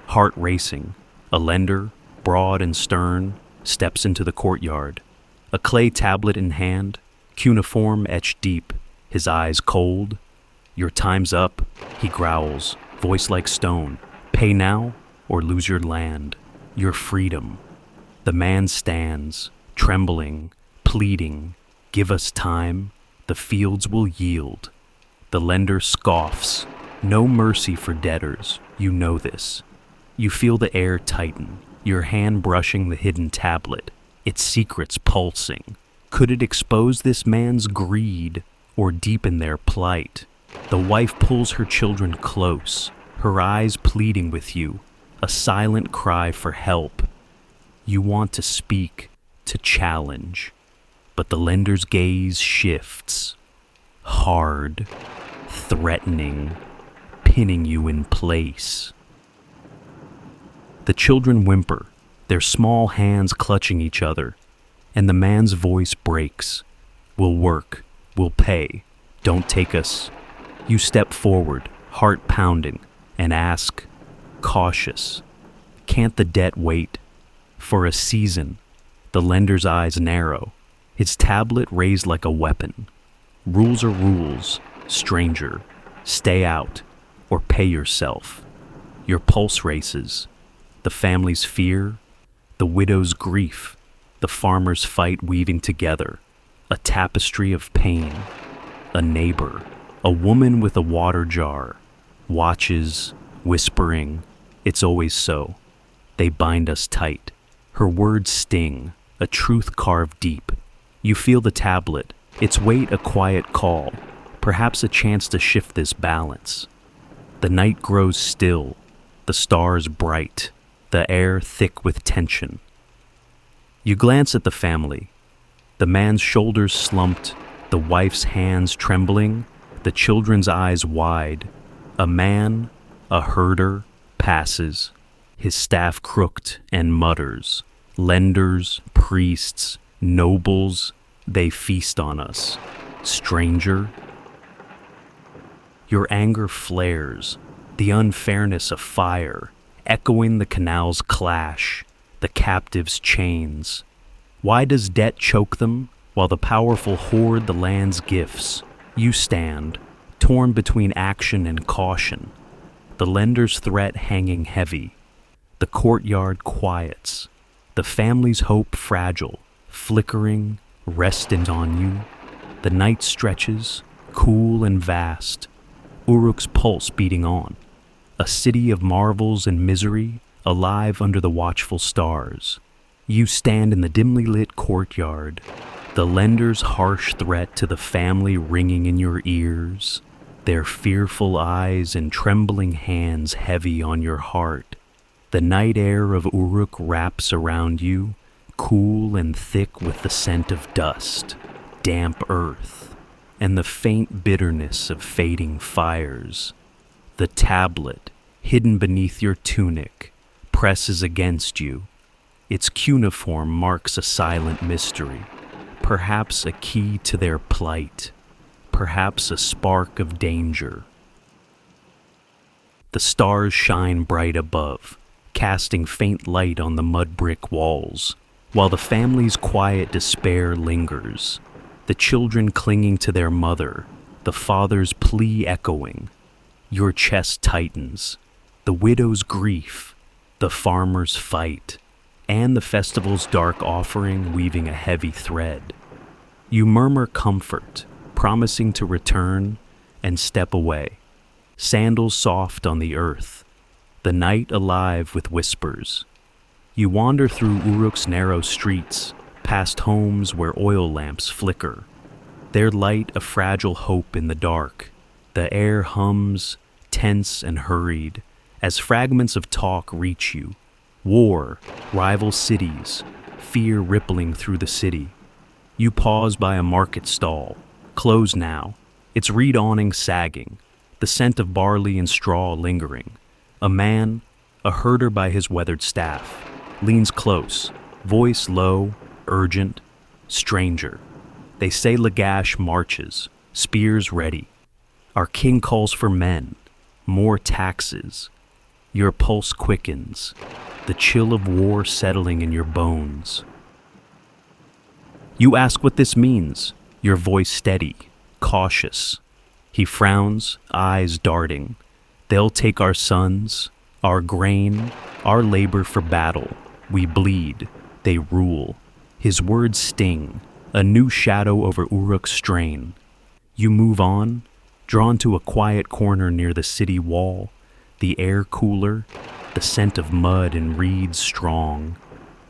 heart racing. A lender, broad and stern, steps into the courtyard, a clay tablet in hand, cuneiform etched deep, his eyes cold. Your time's up, he growls, voice like stone. Pay now or lose your land, your freedom. The man stands, trembling, pleading, give us time, the fields will yield. The lender scoffs, no mercy for debtors, you know this. You feel the air tighten, your hand brushing the hidden tablet, its secrets pulsing. Could it expose this man's greed or deepen their plight? The wife pulls her children close, her eyes pleading with you, a silent cry for help. You want to speak, to challenge, but the lender's gaze shifts, hard, threatening, pinning you in place. The children whimper, their small hands clutching each other, and the man's voice breaks. We'll work, we'll pay, don't take us. You step forward, heart pounding, and ask, cautious, can't the debt wait? For a season, the lender's eyes narrow, his tablet raised like a weapon. Rules are rules, stranger, stay out, or pay yourself. Your pulse races, the family's fear, the widow's grief, the farmer's fight weaving together, a tapestry of pain. A neighbor, a woman with a water jar, watches, whispering, it's always so. They bind us tight. Her words sting, a truth carved deep. You feel the tablet, its weight a quiet call, perhaps a chance to shift this balance. The night grows still, the stars bright, the air thick with tension. You glance at the family, the man's shoulders slumped, the wife's hands trembling, the children's eyes wide. A man, a herder, passes, his staff crooked and mutters. Lenders, priests, nobles, they feast on us. Stranger. Your anger flares, the unfairness of fire, echoing the canal's clash, the captive's chains. Why does debt choke them, while the powerful hoard the land's gifts? You stand, torn between action and caution, the lender's threat hanging heavy. The courtyard quiets, the family's hope fragile, flickering, resting on you. The night stretches, cool and vast. Uruk's pulse beating on. A city of marvels and misery, alive under the watchful stars. You stand in the dimly lit courtyard, the lender's harsh threat to the family ringing in your ears, their fearful eyes and trembling hands heavy on your heart. The night air of Uruk wraps around you, cool and thick with the scent of dust, damp earth, and the faint bitterness of fading fires. The tablet, hidden beneath your tunic, presses against you. Its cuneiform marks a silent mystery, perhaps a key to their plight, perhaps a spark of danger. The stars shine bright above, casting faint light on the mud brick walls, while the family's quiet despair lingers, the children clinging to their mother, the father's plea echoing. Your chest tightens, the widow's grief, the farmer's fight, and the festival's dark offering weaving a heavy thread. You murmur comfort, promising to return and step away, sandals soft on the earth, the night alive with whispers. You wander through Uruk's narrow streets, past homes where oil lamps flicker, their light a fragile hope in the dark. The air hums, tense and hurried, as fragments of talk reach you. War, rival cities, fear rippling through the city. You pause by a market stall, closed now, its reed awning sagging, the scent of barley and straw lingering. A man, a herder by his weathered staff, leans close, voice low, urgent, stranger. They say Lagash marches, spears ready. Our king calls for men, more taxes. Your pulse quickens, the chill of war settling in your bones. You ask what this means, your voice steady, cautious. He frowns, eyes darting. They'll take our sons, our grain, our labor for battle. We bleed, they rule. His words sting, a new shadow over Uruk's strain. You move on, drawn to a quiet corner near the city wall, the air cooler, the scent of mud and reeds strong.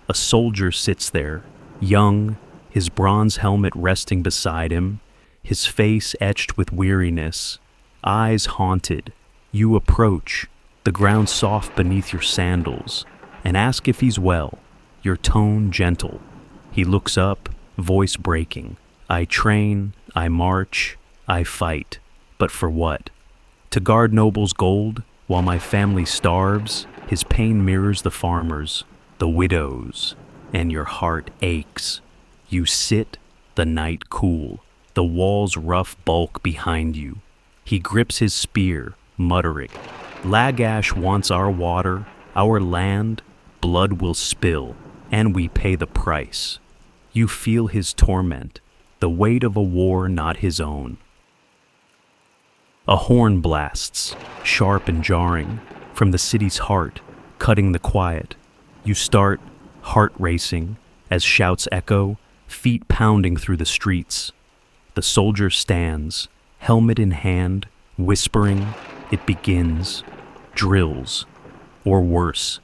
A soldier sits there, young, his bronze helmet resting beside him, his face etched with weariness, eyes haunted. You approach, the ground soft beneath your sandals, and ask if he's well, your tone gentle. He looks up, voice breaking. I train, I march, I fight. But for what? To guard nobles' gold, while my family starves. His pain mirrors the farmers, the widows, and your heart aches. You sit, the night cool, the wall's rough bulk behind you. He grips his spear, muttering, Lagash wants our water, our land, blood will spill, and we pay the price. You feel his torment, the weight of a war not his own. A horn blasts, sharp and jarring, from the city's heart, cutting the quiet. You start, heart racing, as shouts echo, feet pounding through the streets. The soldier stands, helmet in hand, whispering. It begins, drills, or worse.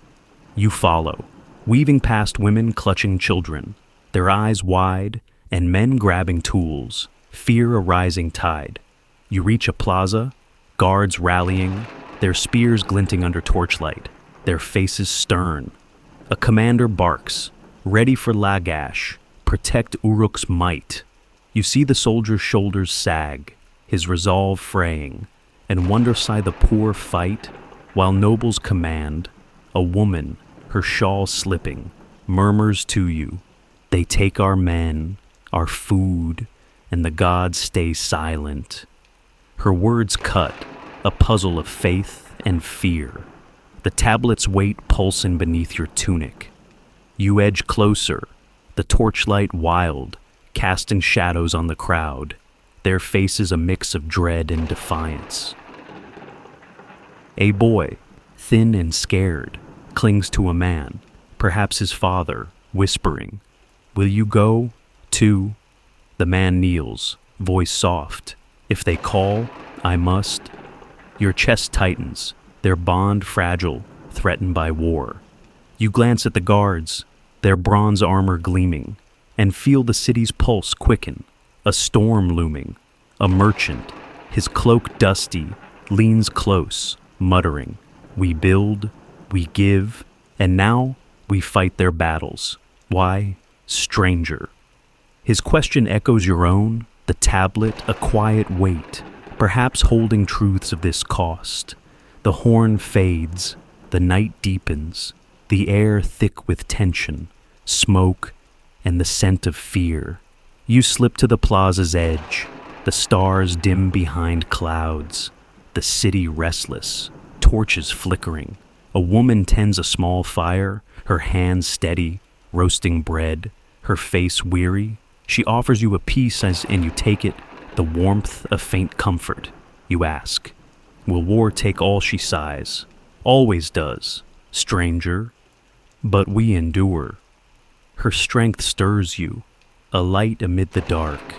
You follow, weaving past women clutching children, their eyes wide, and men grabbing tools, fear a rising tide. You reach a plaza, guards rallying, their spears glinting under torchlight, their faces stern. A commander barks, ready for Lagash, protect Uruk's might. You see the soldier's shoulders sag, his resolve fraying, and wonderside the poor fight, while nobles command. A woman, her shawl slipping, murmurs to you, they take our men, our food, and the gods stay silent. Her words cut, a puzzle of faith and fear. The tablet's weight pulsing beneath your tunic. You edge closer, the torchlight wild, casting shadows on the crowd, their faces a mix of dread and defiance. A boy, thin and scared, clings to a man, perhaps his father, whispering, will you go, too? The man kneels, voice soft. If they call, I must. Your chest tightens, their bond fragile, threatened by war. You glance at the guards, their bronze armor gleaming, and feel the city's pulse quicken, a storm looming. A merchant, his cloak dusty, leans close, muttering, "We build, we give, and now we fight their battles. Why, stranger?" His question echoes your own, the tablet, a quiet weight, perhaps holding truths of this cost. The horn fades, the night deepens, the air thick with tension, smoke, and the scent of fear. You slip to the plaza's edge, the stars dim behind clouds, the city restless, torches flickering. A woman tends a small fire, her hands steady, roasting bread, her face weary. She offers you a piece and you take it, the warmth of faint comfort. You ask, will war take all she sighs? Always does, stranger. But we endure. Her strength stirs you, a light amid the dark.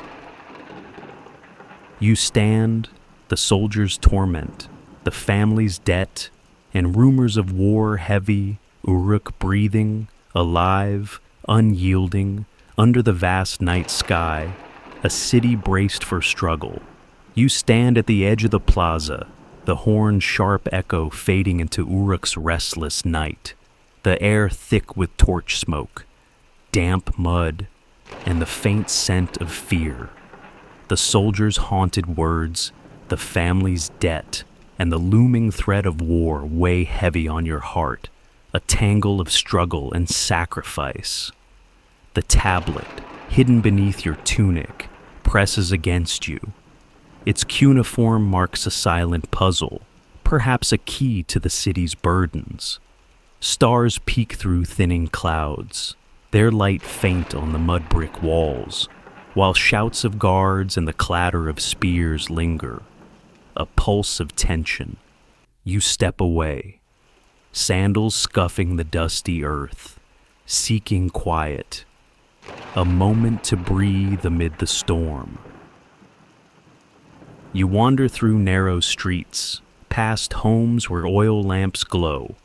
You stand, the soldier's torment, the family's debt, and rumors of war heavy, Uruk breathing, alive, unyielding, under the vast night sky, a city braced for struggle. You stand at the edge of the plaza, the horn's sharp echo fading into Uruk's restless night, the air thick with torch smoke, damp mud, and the faint scent of fear. The soldier's haunted words, the family's debt, and the looming threat of war weigh heavy on your heart, a tangle of struggle and sacrifice. The tablet, hidden beneath your tunic, presses against you. Its cuneiform marks a silent puzzle, perhaps a key to the city's burdens. Stars peek through thinning clouds, their light faint on the mud brick walls, while shouts of guards and the clatter of spears linger. A pulse of tension. You step away, sandals scuffing the dusty earth, seeking quiet. A moment to breathe amid the storm. You wander through narrow streets, past homes where oil lamps glow,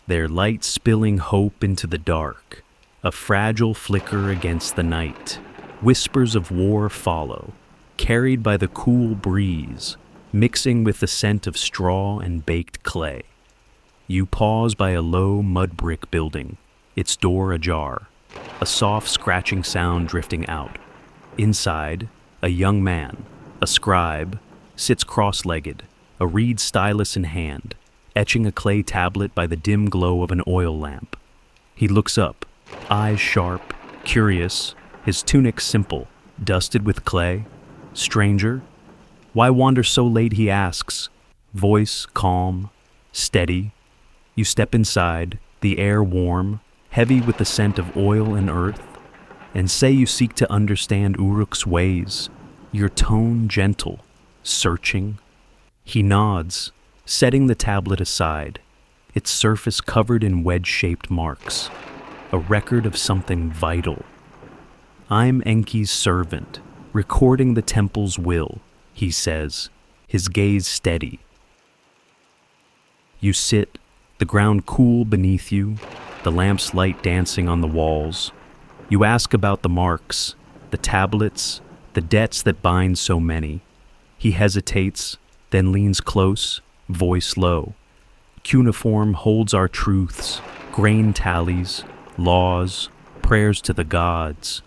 their light spilling hope into the dark, a fragile flicker against the night. Whispers of war follow, carried by the cool breeze, mixing with the scent of straw and baked clay. You pause by a low mud brick building, its door ajar, a soft scratching sound drifting out. Inside, a young man, a scribe, sits cross-legged, a reed stylus in hand, etching a clay tablet by the dim glow of an oil lamp. He looks up, eyes sharp, curious, his tunic simple, dusted with clay. "Stranger, why wander so late?" he asks, voice calm, steady. You step inside, the air warm, heavy with the scent of oil and earth, and say you seek to understand Uruk's ways, your tone gentle, searching. He nods, setting the tablet aside, its surface covered in wedge-shaped marks, a record of something vital. "I'm Enki's servant, recording the temple's will," he says, his gaze steady. You sit, the ground cool beneath you, the lamp's light dancing on the walls. You ask about the marks, the tablets, the debts that bind so many. He hesitates, then leans close, voice low. "Cuneiform holds our truths, grain tallies, laws, prayers to the gods.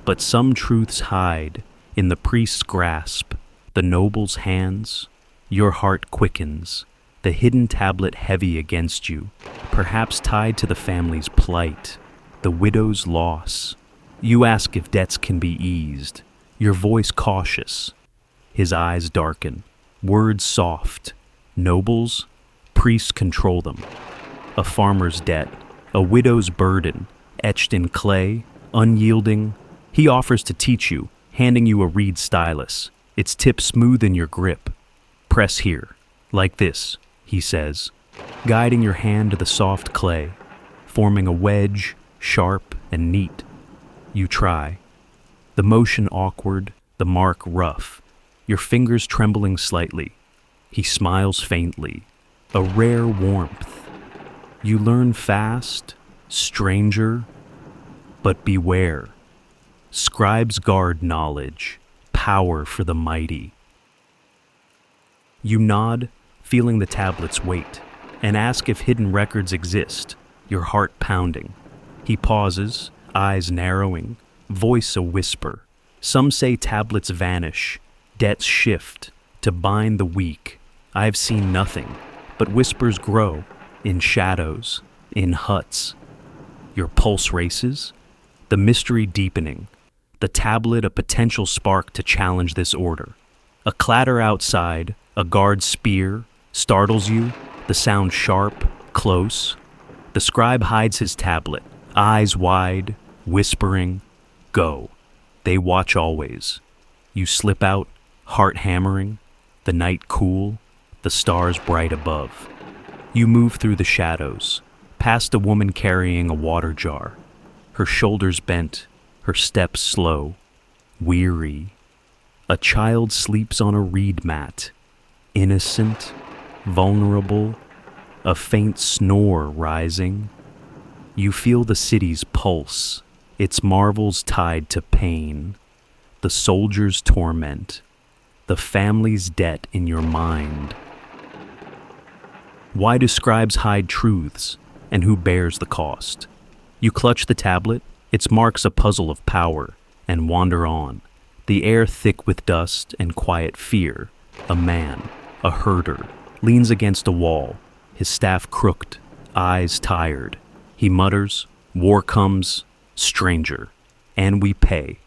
But some truths hide in the priest's grasp, the noble's hands. Your heart quickens, the hidden tablet heavy against you, perhaps tied to the family's plight, the widow's loss. You ask if debts can be eased, your voice cautious. His eyes darken, words soft. Nobles, priests control them. A farmer's debt, a widow's burden, etched in clay, unyielding. He offers to teach you, handing you a reed stylus, its tip smooth in your grip. "Press here, like this," he says, guiding your hand to the soft clay, forming a wedge, sharp and neat. You try. The motion awkward, the mark rough, your fingers trembling slightly. He smiles faintly, a rare warmth. You learn fast, stranger, but beware. Scribes guard knowledge, power for the mighty. You nod, feeling the tablet's weight, and ask if hidden records exist, your heart pounding. He pauses, eyes narrowing, voice a whisper. Some say tablets vanish, debts shift, to bind the weak. I have seen nothing, but whispers grow, in shadows, in huts. Your pulse races, the mystery deepening, the tablet a potential spark to challenge this order. A clatter outside, a guard's spear, startles you, the sound sharp, close. The scribe hides his tablet, eyes wide, whispering, "Go." They watch always. You slip out, heart hammering, the night cool, the stars bright above. You move through the shadows, past a woman carrying a water jar, her shoulders bent, her steps slow, weary. A child sleeps on a reed mat, innocent, vulnerable, a faint snore rising. You feel the city's pulse, its marvels tied to pain, the soldier's torment, the family's debt in your mind. Why do scribes hide truths, and who bears the cost? You clutch the tablet, its marks a puzzle of power, and wander on, the air thick with dust and quiet fear. A man, a herder, leans against a wall, his staff crooked, eyes tired. He mutters, "War comes, stranger, and we pay,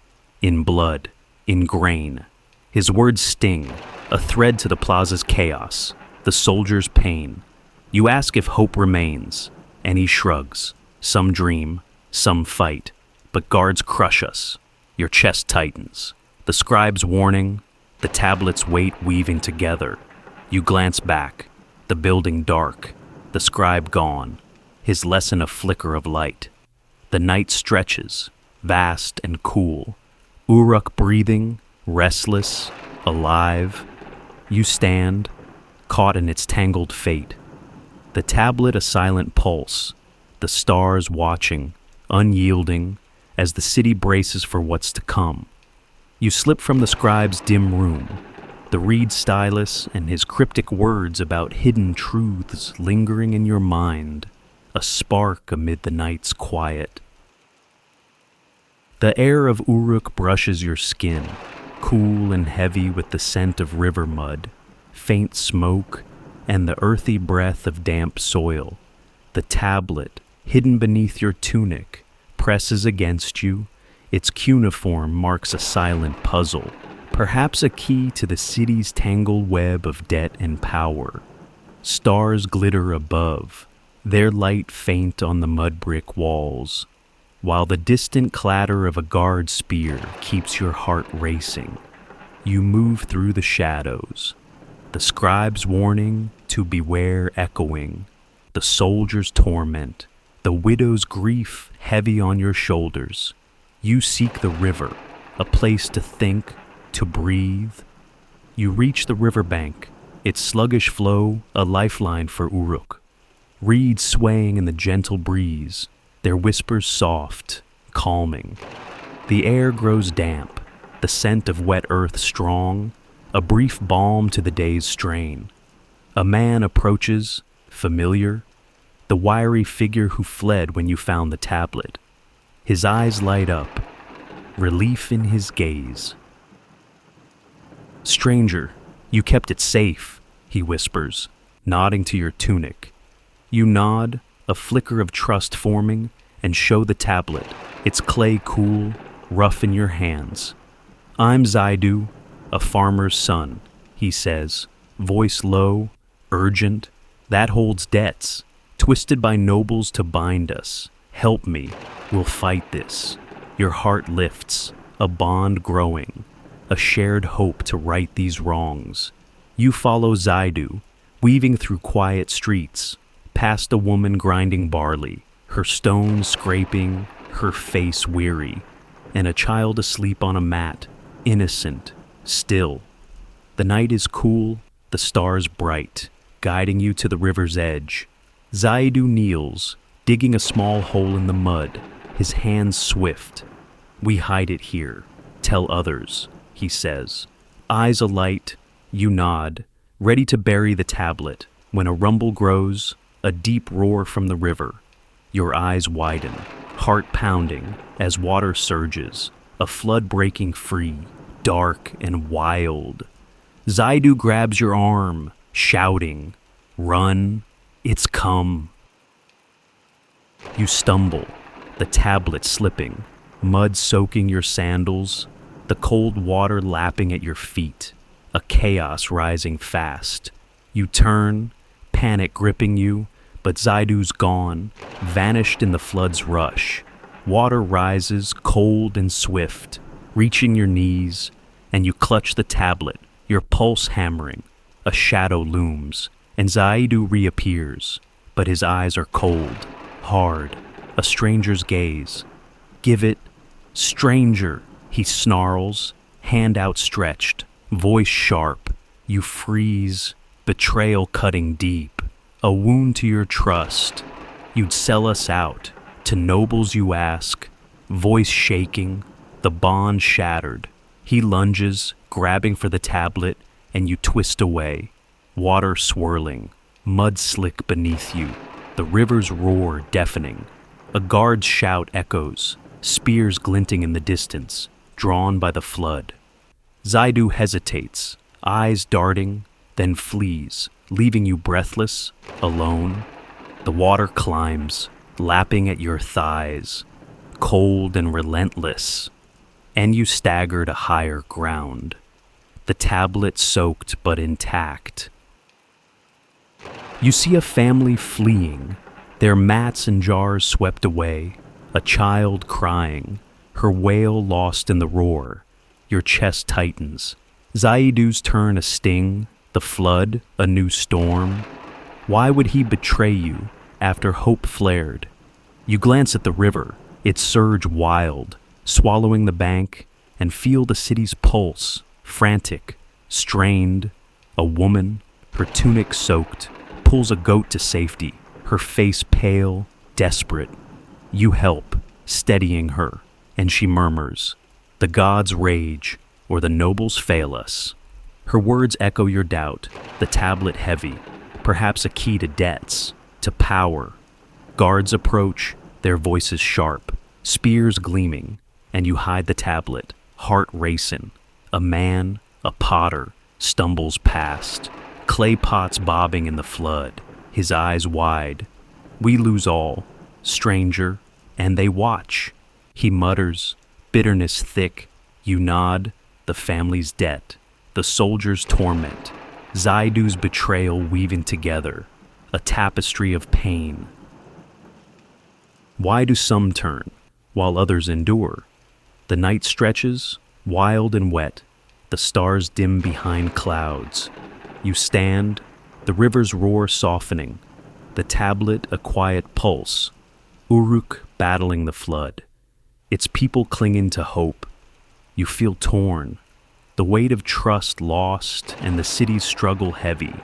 in blood, in grain." His words sting, a thread to the plaza's chaos, the soldier's pain. You ask if hope remains, and he shrugs. Some dream, some fight, but guards crush us. Your chest tightens. The scribe's warning, the tablet's weight weaving together. You glance back, the building dark, the scribe gone, his lesson a flicker of light. The night stretches, vast and cool. Uruk breathing, restless, alive. You stand, caught in its tangled fate. The tablet a silent pulse, the stars watching, unyielding, as the city braces for what's to come. You slip from the scribe's dim room, the reed stylus and his cryptic words about hidden truths lingering in your mind, a spark amid the night's quiet. The air of Uruk brushes your skin, cool and heavy with the scent of river mud, faint smoke, and the earthy breath of damp soil. The tablet, hidden beneath your tunic, presses against you. Its cuneiform marks a silent puzzle, perhaps a key to the city's tangled web of debt and power. Stars glitter above, their light faint on the mud brick walls, while the distant clatter of a guard spear keeps your heart racing. You move through the shadows, the scribe's warning to beware echoing, the soldier's torment, the widow's grief heavy on your shoulders. You seek the river, a place to think, to breathe. You reach the riverbank, its sluggish flow a lifeline for Uruk. Reeds swaying in the gentle breeze, their whispers soft, calming. The air grows damp, the scent of wet earth strong, a brief balm to the day's strain. A man approaches, familiar, the wiry figure who fled when you found the tablet. His eyes light up, relief in his gaze. "Stranger, you kept it safe," he whispers, nodding to your tunic. You nod, a flicker of trust forming, and show the tablet, its clay cool, rough in your hands. "I'm Zaidu, a farmer's son," he says, voice low, urgent. "That holds debts, twisted by nobles to bind us. Help me, we'll fight this." Your heart lifts, a bond growing, a shared hope to right these wrongs. You follow Zaidu, weaving through quiet streets, past a woman grinding barley, her stones scraping, her face weary, and a child asleep on a mat, innocent, still. The night is cool, the stars bright, guiding you to the river's edge. Zaidu kneels, digging a small hole in the mud, his hands swift. "We hide it here. Tell others," he says. Eyes alight, you nod, ready to bury the tablet, when a rumble grows, a deep roar from the river. Your eyes widen, heart pounding, as water surges, a flood breaking free, dark and wild. Zaidu grabs your arm, shouting, "Run, it's come." You stumble, the tablet slipping, mud soaking your sandals, the cold water lapping at your feet, a chaos rising fast. You turn, panic gripping you, but Zaidu's gone, vanished in the flood's rush. Water rises, cold and swift, reaching your knees, and you clutch the tablet, your pulse hammering. A shadow looms, and Zaidu reappears, but his eyes are cold, hard, a stranger's gaze. "Give it, stranger," he snarls, hand outstretched, voice sharp. You freeze, betrayal cutting deep, a wound to your trust. "You'd sell us out, to nobles you ask," voice shaking, the bond shattered. He lunges, grabbing for the tablet, and you twist away. Water swirling, mud slick beneath you, the river's roar deafening. A guard's shout echoes, spears glinting in the distance, drawn by the flood. Zaidu hesitates, eyes darting, then flees, leaving you breathless, alone. The water climbs, lapping at your thighs, cold and relentless, and you stagger to higher ground. The tablet soaked but intact. You see a family fleeing, their mats and jars swept away, a child crying, her wail lost in the roar. Your chest tightens. Zaidu's turn a sting, the flood a new storm. Why would he betray you after hope flared? You glance at the river, its surge wild, swallowing the bank, and feel the city's pulse, frantic, strained. A woman, her tunic soaked, pulls a goat to safety, her face pale, desperate. You help, steadying her, and she murmurs, "The gods rage, or the nobles fail us." Her words echo your doubt, the tablet heavy, perhaps a key to debts, to power. Guards approach, their voices sharp, spears gleaming, and you hide the tablet, heart racing. A man, a potter, stumbles past, clay pots bobbing in the flood, his eyes wide. "We lose all, stranger," and they watch. He mutters, bitterness thick. You nod, the family's debt, the soldier's torment, Zaidu's betrayal weaving together, a tapestry of pain. Why do some turn, while others endure? The night stretches, wild and wet, the stars dim behind clouds. You stand, the river's roar softening, the tablet a quiet pulse, Uruk battling the flood, its people clinging to hope. You feel torn, the weight of trust lost and the city's struggle heavy,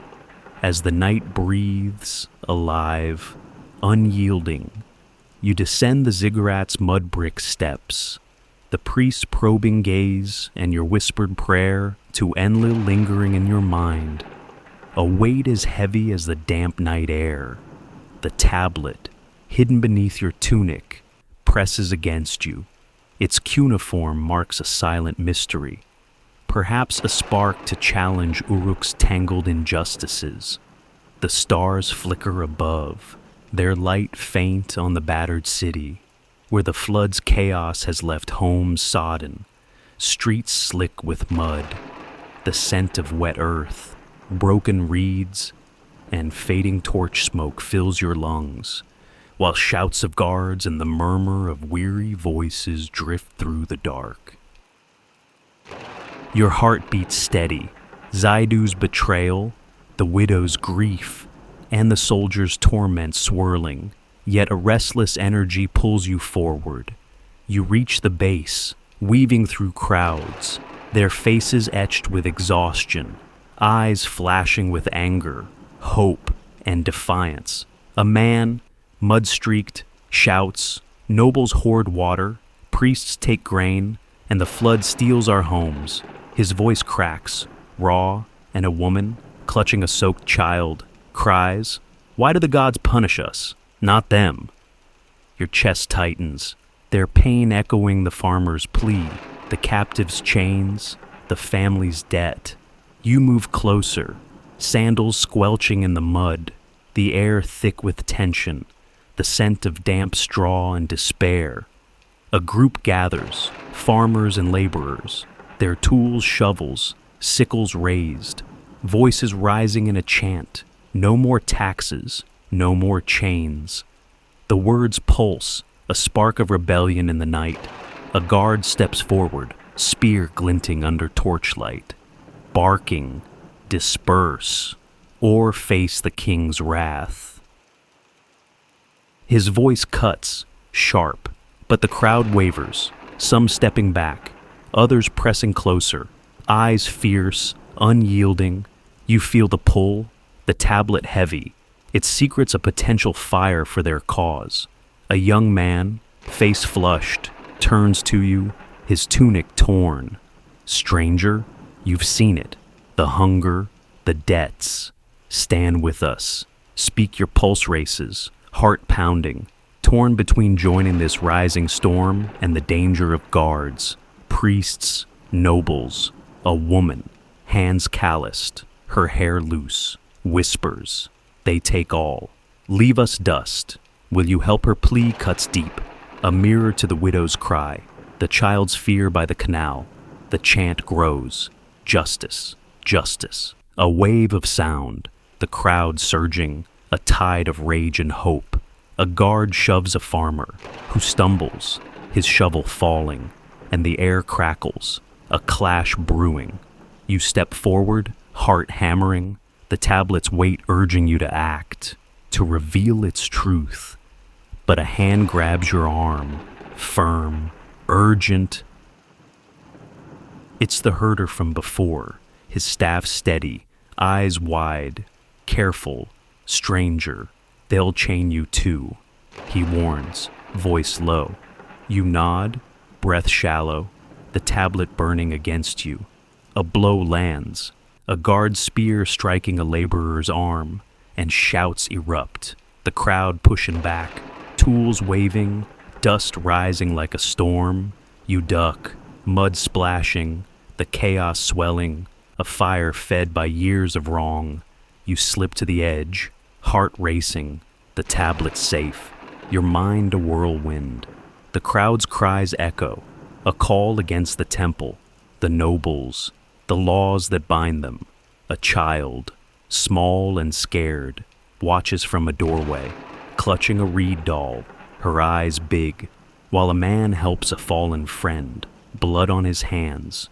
as the night breathes, alive, unyielding. You descend the ziggurat's mud brick steps, the priest's probing gaze and your whispered prayer to Enlil lingering in your mind. A weight as heavy as the damp night air. The tablet, hidden beneath your tunic, presses against you. Its cuneiform marks a silent mystery, perhaps a spark to challenge Uruk's tangled injustices. The stars flicker above, their light faint on the battered city, where the flood's chaos has left homes sodden, streets slick with mud, the scent of wet earth, broken reeds, and fading torch smoke fills your lungs, while shouts of guards and the murmur of weary voices drift through the dark. Your heart beats steady, Zaidu's betrayal, the widow's grief, and the soldier's torment swirling, yet a restless energy pulls you forward. You reach the base, weaving through crowds, their faces etched with exhaustion, eyes flashing with anger, hope, and defiance. A man, mud-streaked, shouts, nobles hoard water, priests take grain, and the flood steals our homes. His voice cracks, raw, and a woman, clutching a soaked child, cries, "Why do the gods punish us? Not them." Your chest tightens, their pain echoing the farmer's plea, the captive's chains, the family's debt. You move closer, sandals squelching in the mud, the air thick with tension, the scent of damp straw and despair. A group gathers, farmers and laborers, their tools shovels, sickles raised, voices rising in a chant, no more taxes, no more chains. The words pulse, a spark of rebellion in the night. A guard steps forward, spear glinting under torchlight, barking, disperse, or face the king's wrath. His voice cuts, sharp, but the crowd wavers, some stepping back, others pressing closer, eyes fierce, unyielding. You feel the pull, the tablet heavy, its secrets a potential fire for their cause. A young man, face flushed, turns to you, his tunic torn. Stranger, you've seen it. The hunger, the debts. Stand with us. Speak your pulse races, heart pounding, torn between joining this rising storm and the danger of guards, priests, nobles. A woman, hands calloused, her hair loose, whispers. They take all. Leave us dust. Will you help her plea cuts deep, a mirror to the widow's cry, the child's fear by the canal. The chant grows. Justice, justice. A wave of sound, the crowd surging, a tide of rage and hope. A guard shoves a farmer, who stumbles, his shovel falling, and the air crackles, a clash brewing. You step forward, heart hammering, the tablet's weight urging you to act, to reveal its truth. But a hand grabs your arm, firm, urgent. It's the herder from before, his staff steady, eyes wide, careful, stranger. They'll chain you too, he warns, voice low. You nod, breath shallow, the tablet burning against you. A blow lands, a guard spear striking a laborer's arm, and shouts erupt, the crowd pushing back, tools waving, dust rising like a storm. You duck, mud splashing, the chaos swelling, a fire fed by years of wrong. You slip to the edge, heart racing, the tablet safe, your mind a whirlwind. The crowd's cries echo, a call against the temple, the nobles, the laws that bind them. A child, small and scared, watches from a doorway, clutching a reed doll, her eyes big, while a man helps a fallen friend, blood on his hands.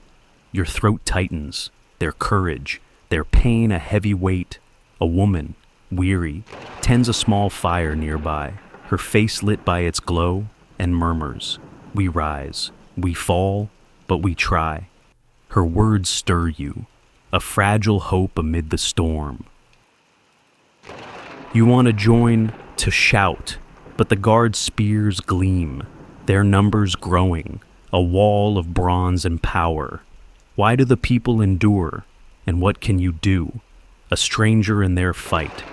Your throat tightens, their courage, their pain a heavy weight. A woman, weary, tends a small fire nearby, her face lit by its glow, and murmurs, "We rise, we fall, but we try." Her words stir you, a fragile hope amid the storm. You want to join, to shout, but the guard spears gleam, their numbers growing, a wall of bronze and power. Why do the people endure, and what can you do? A stranger in their fight.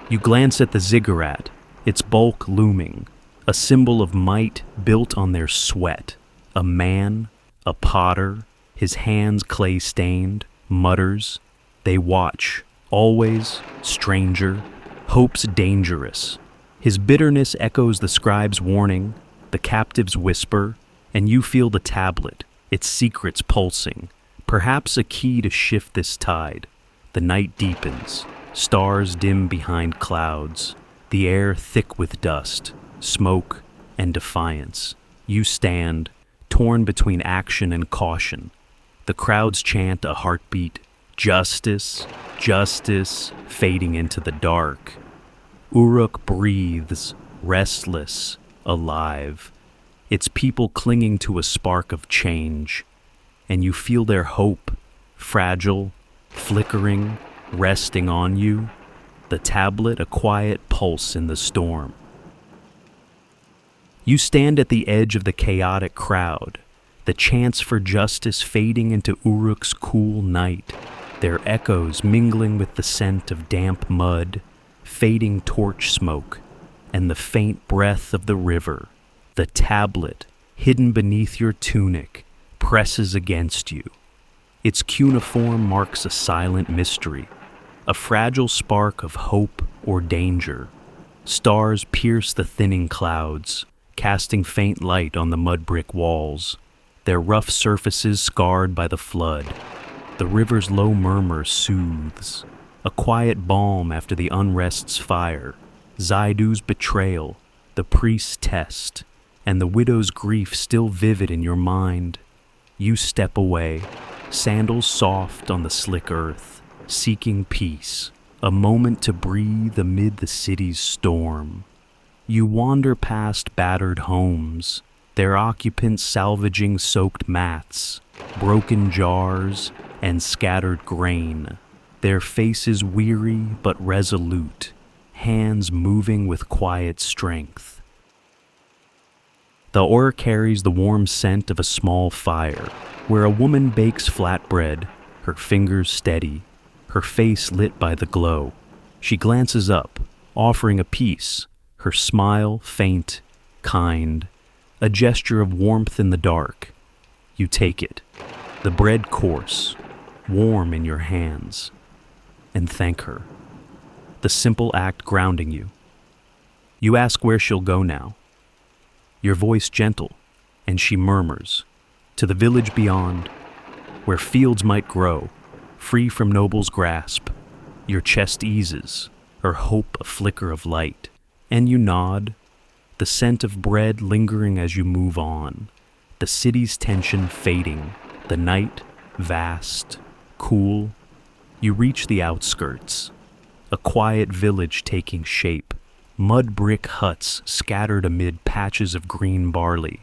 You glance at the ziggurat, its bulk looming, a symbol of might built on their sweat. A man, a potter, his hands clay-stained, mutters. They watch, always, stranger, hope's dangerous. His bitterness echoes the scribe's warning, the captive's whisper, and you feel the tablet, its secrets pulsing, perhaps a key to shift this tide. The night deepens, stars dim behind clouds, the air thick with dust, smoke, and defiance. You stand, torn between action and caution. The crowds chant a heartbeat, justice, justice, fading into the dark. Uruk breathes, restless, alive, its people clinging to a spark of change, and you feel their hope, fragile, flickering, resting on you, the tablet a quiet pulse in the storm. You stand at the edge of the chaotic crowd, the chants for justice fading into Uruk's cool night, their echoes mingling with the scent of damp mud, fading torch smoke, and the faint breath of the river. The tablet, hidden beneath your tunic, presses against you. Its cuneiform marks a silent mystery, a fragile spark of hope or danger. Stars pierce the thinning clouds, casting faint light on the mud brick walls, their rough surfaces scarred by the flood. The river's low murmur soothes, a quiet balm after the unrest's fire, Zaidu's betrayal, the priest's test, and the widow's grief still vivid in your mind. You step away, sandals soft on the slick earth, seeking peace, a moment to breathe amid the city's storm. You wander past battered homes, their occupants salvaging soaked mats, broken jars, and scattered grain, their faces weary but resolute, hands moving with quiet strength. The ore carries the warm scent of a small fire, where a woman bakes flatbread, her fingers steady, her face lit by the glow. She glances up, offering a piece, her smile faint, kind, a gesture of warmth in the dark. You take it, the bread coarse, warm in your hands, and thank her, the simple act grounding you. You ask where she'll go now, your voice gentle, and she murmurs, to the village beyond, where fields might grow, free from noble's grasp. Your chest eases, her hope a flicker of light, and you nod, the scent of bread lingering as you move on, the city's tension fading, the night vast, cool. You reach the outskirts, a quiet village taking shape, mud brick huts scattered amid patches of green barley,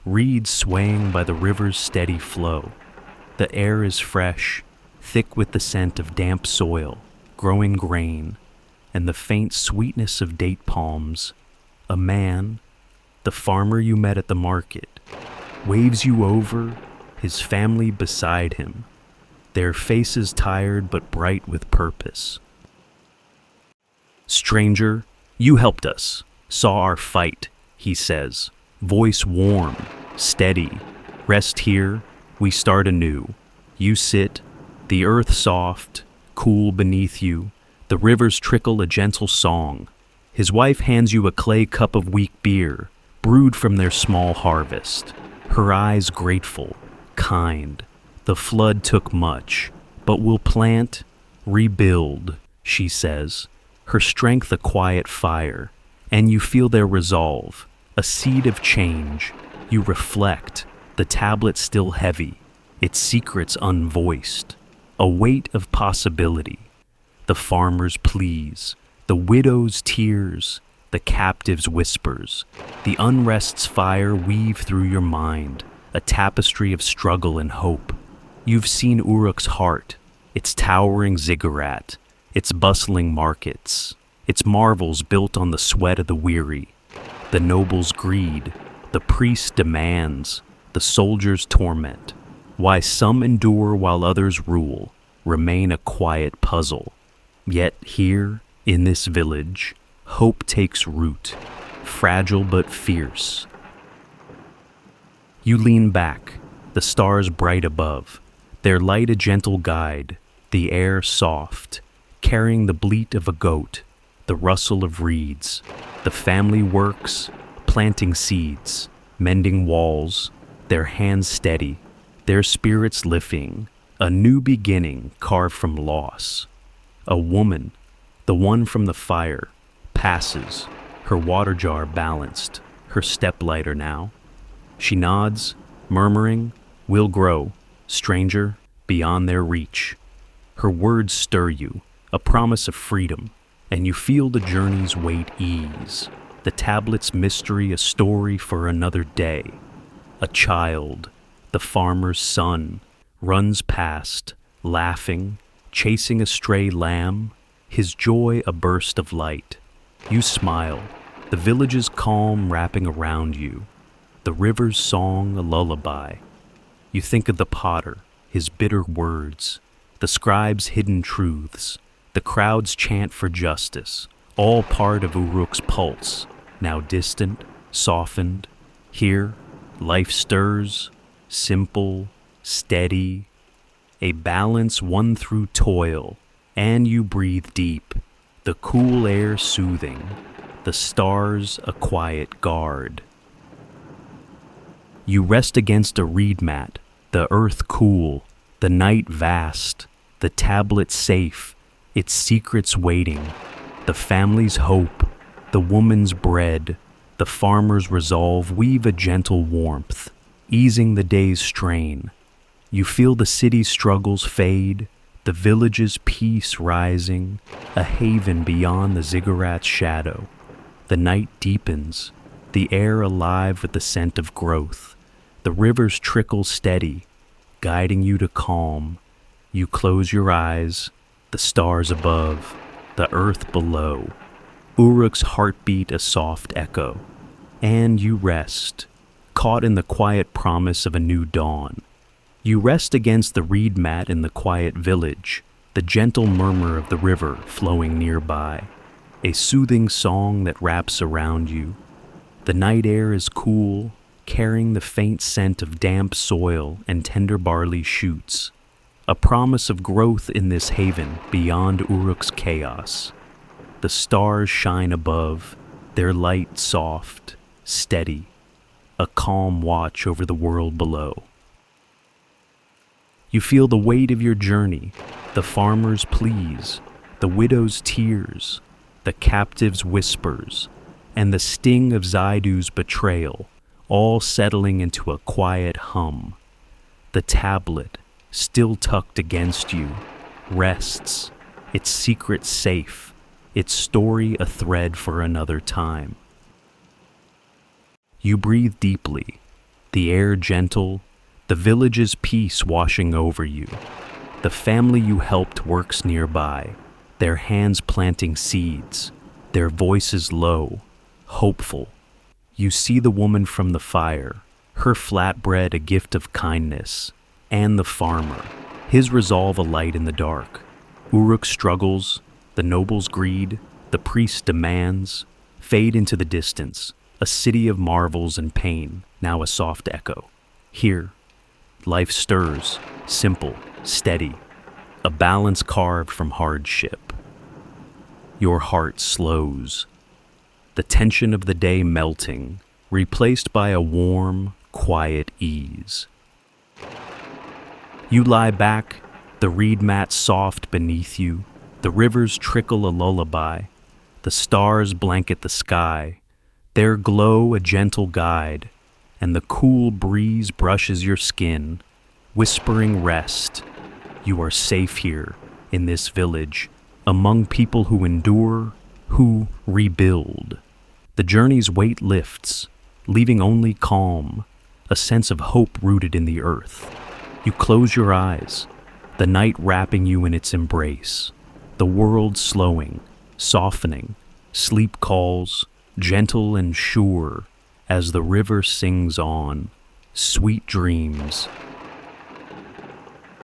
reeds swaying by the river's steady flow. The air is fresh, thick with the scent of damp soil, growing grain, and the faint sweetness of date palms. A man, the farmer you met at the market, waves you over, his family beside him, their faces tired but bright with purpose. Stranger, you helped us, saw our fight, he says, voice warm, steady. Rest here, we start anew. You sit, the earth soft, cool beneath you, the rivers trickle a gentle song. His wife hands you a clay cup of weak beer, brewed from their small harvest. Her eyes grateful, kind. The flood took much, but we'll plant, rebuild, she says, her strength a quiet fire, and you feel their resolve, a seed of change. You reflect, the tablet still heavy, its secrets unvoiced, a weight of possibility. The farmer's pleas, the widow's tears, the captive's whispers, the unrest's fire weave through your mind, a tapestry of struggle and hope. You've seen Uruk's heart, its towering ziggurat, its bustling markets, its marvels built on the sweat of the weary, the noble's greed, the priest's demands, the soldier's torment. Why some endure while others rule, remain a quiet puzzle. Yet here, in this village, hope takes root, fragile but fierce. You lean back, the stars bright above, their light a gentle guide, the air soft, carrying the bleat of a goat, the rustle of reeds. The family works, planting seeds, mending walls, their hands steady, their spirits lifting, a new beginning carved from loss. A woman, the one from the fire, passes, her water jar balanced, her step lighter now. She nods, murmuring, "We'll grow, stranger, beyond their reach." Her words stir you, a promise of freedom, and you feel the journey's weight ease. The tablet's mystery a story for another day. A child, the farmer's son, runs past, laughing, chasing a stray lamb, his joy a burst of light. You smile, the village's calm wrapping around you, the river's song a lullaby. You think of the potter, his bitter words, the scribe's hidden truths, the crowd's chant for justice, all part of Uruk's pulse, now distant, softened. Here, life stirs, simple, steady, a balance won through toil, and you breathe deep, the cool air soothing, the stars a quiet guard. You rest against a reed mat, the earth cool, the night vast, the tablet safe, its secrets waiting, the family's hope, the woman's bread, the farmer's resolve weave a gentle warmth, easing the day's strain. You feel the city's struggles fade, the village's peace rising, a haven beyond the ziggurat's shadow. The night deepens, the air alive with the scent of growth. The river's trickle steady, guiding you to calm. You close your eyes, the stars above, the earth below. Uruk's heartbeat a soft echo. And you rest, caught in the quiet promise of a new dawn. You rest against the reed mat in the quiet village, the gentle murmur of the river flowing nearby, a soothing song that wraps around you. The night air is cool, carrying the faint scent of damp soil and tender barley shoots, a promise of growth in this haven beyond Uruk's chaos. The stars shine above, their light soft, steady, a calm watch over the world below. You feel the weight of your journey, the farmer's pleas, the widow's tears, the captive's whispers, and the sting of Zaidu's betrayal, all settling into a quiet hum. The tablet, still tucked against you, rests, its secret safe, its story a thread for another time. You breathe deeply, the air gentle, the village's peace washing over you. The family you helped works nearby, their hands planting seeds, their voices low, hopeful. You see the woman from the fire, her flatbread a gift of kindness, and the farmer, his resolve a light in the dark. Uruk's struggles, the noble's greed, the priest's demands, fade into the distance, a city of marvels and pain, now a soft echo. Here, life stirs, simple, steady, a balance carved from hardship. Your heart slows, the tension of the day melting, replaced by a warm, quiet ease. You lie back, the reed mat soft beneath you, the rivers trickle a lullaby, the stars blanket the sky, their glow a gentle guide, and the cool breeze brushes your skin, whispering rest. You are safe here, in this village, among people who endure, who rebuild. The journey's weight lifts, leaving only calm, a sense of hope rooted in the earth. You close your eyes, the night wrapping you in its embrace, the world slowing, softening, sleep calls, gentle and sure, as the river sings on, sweet dreams,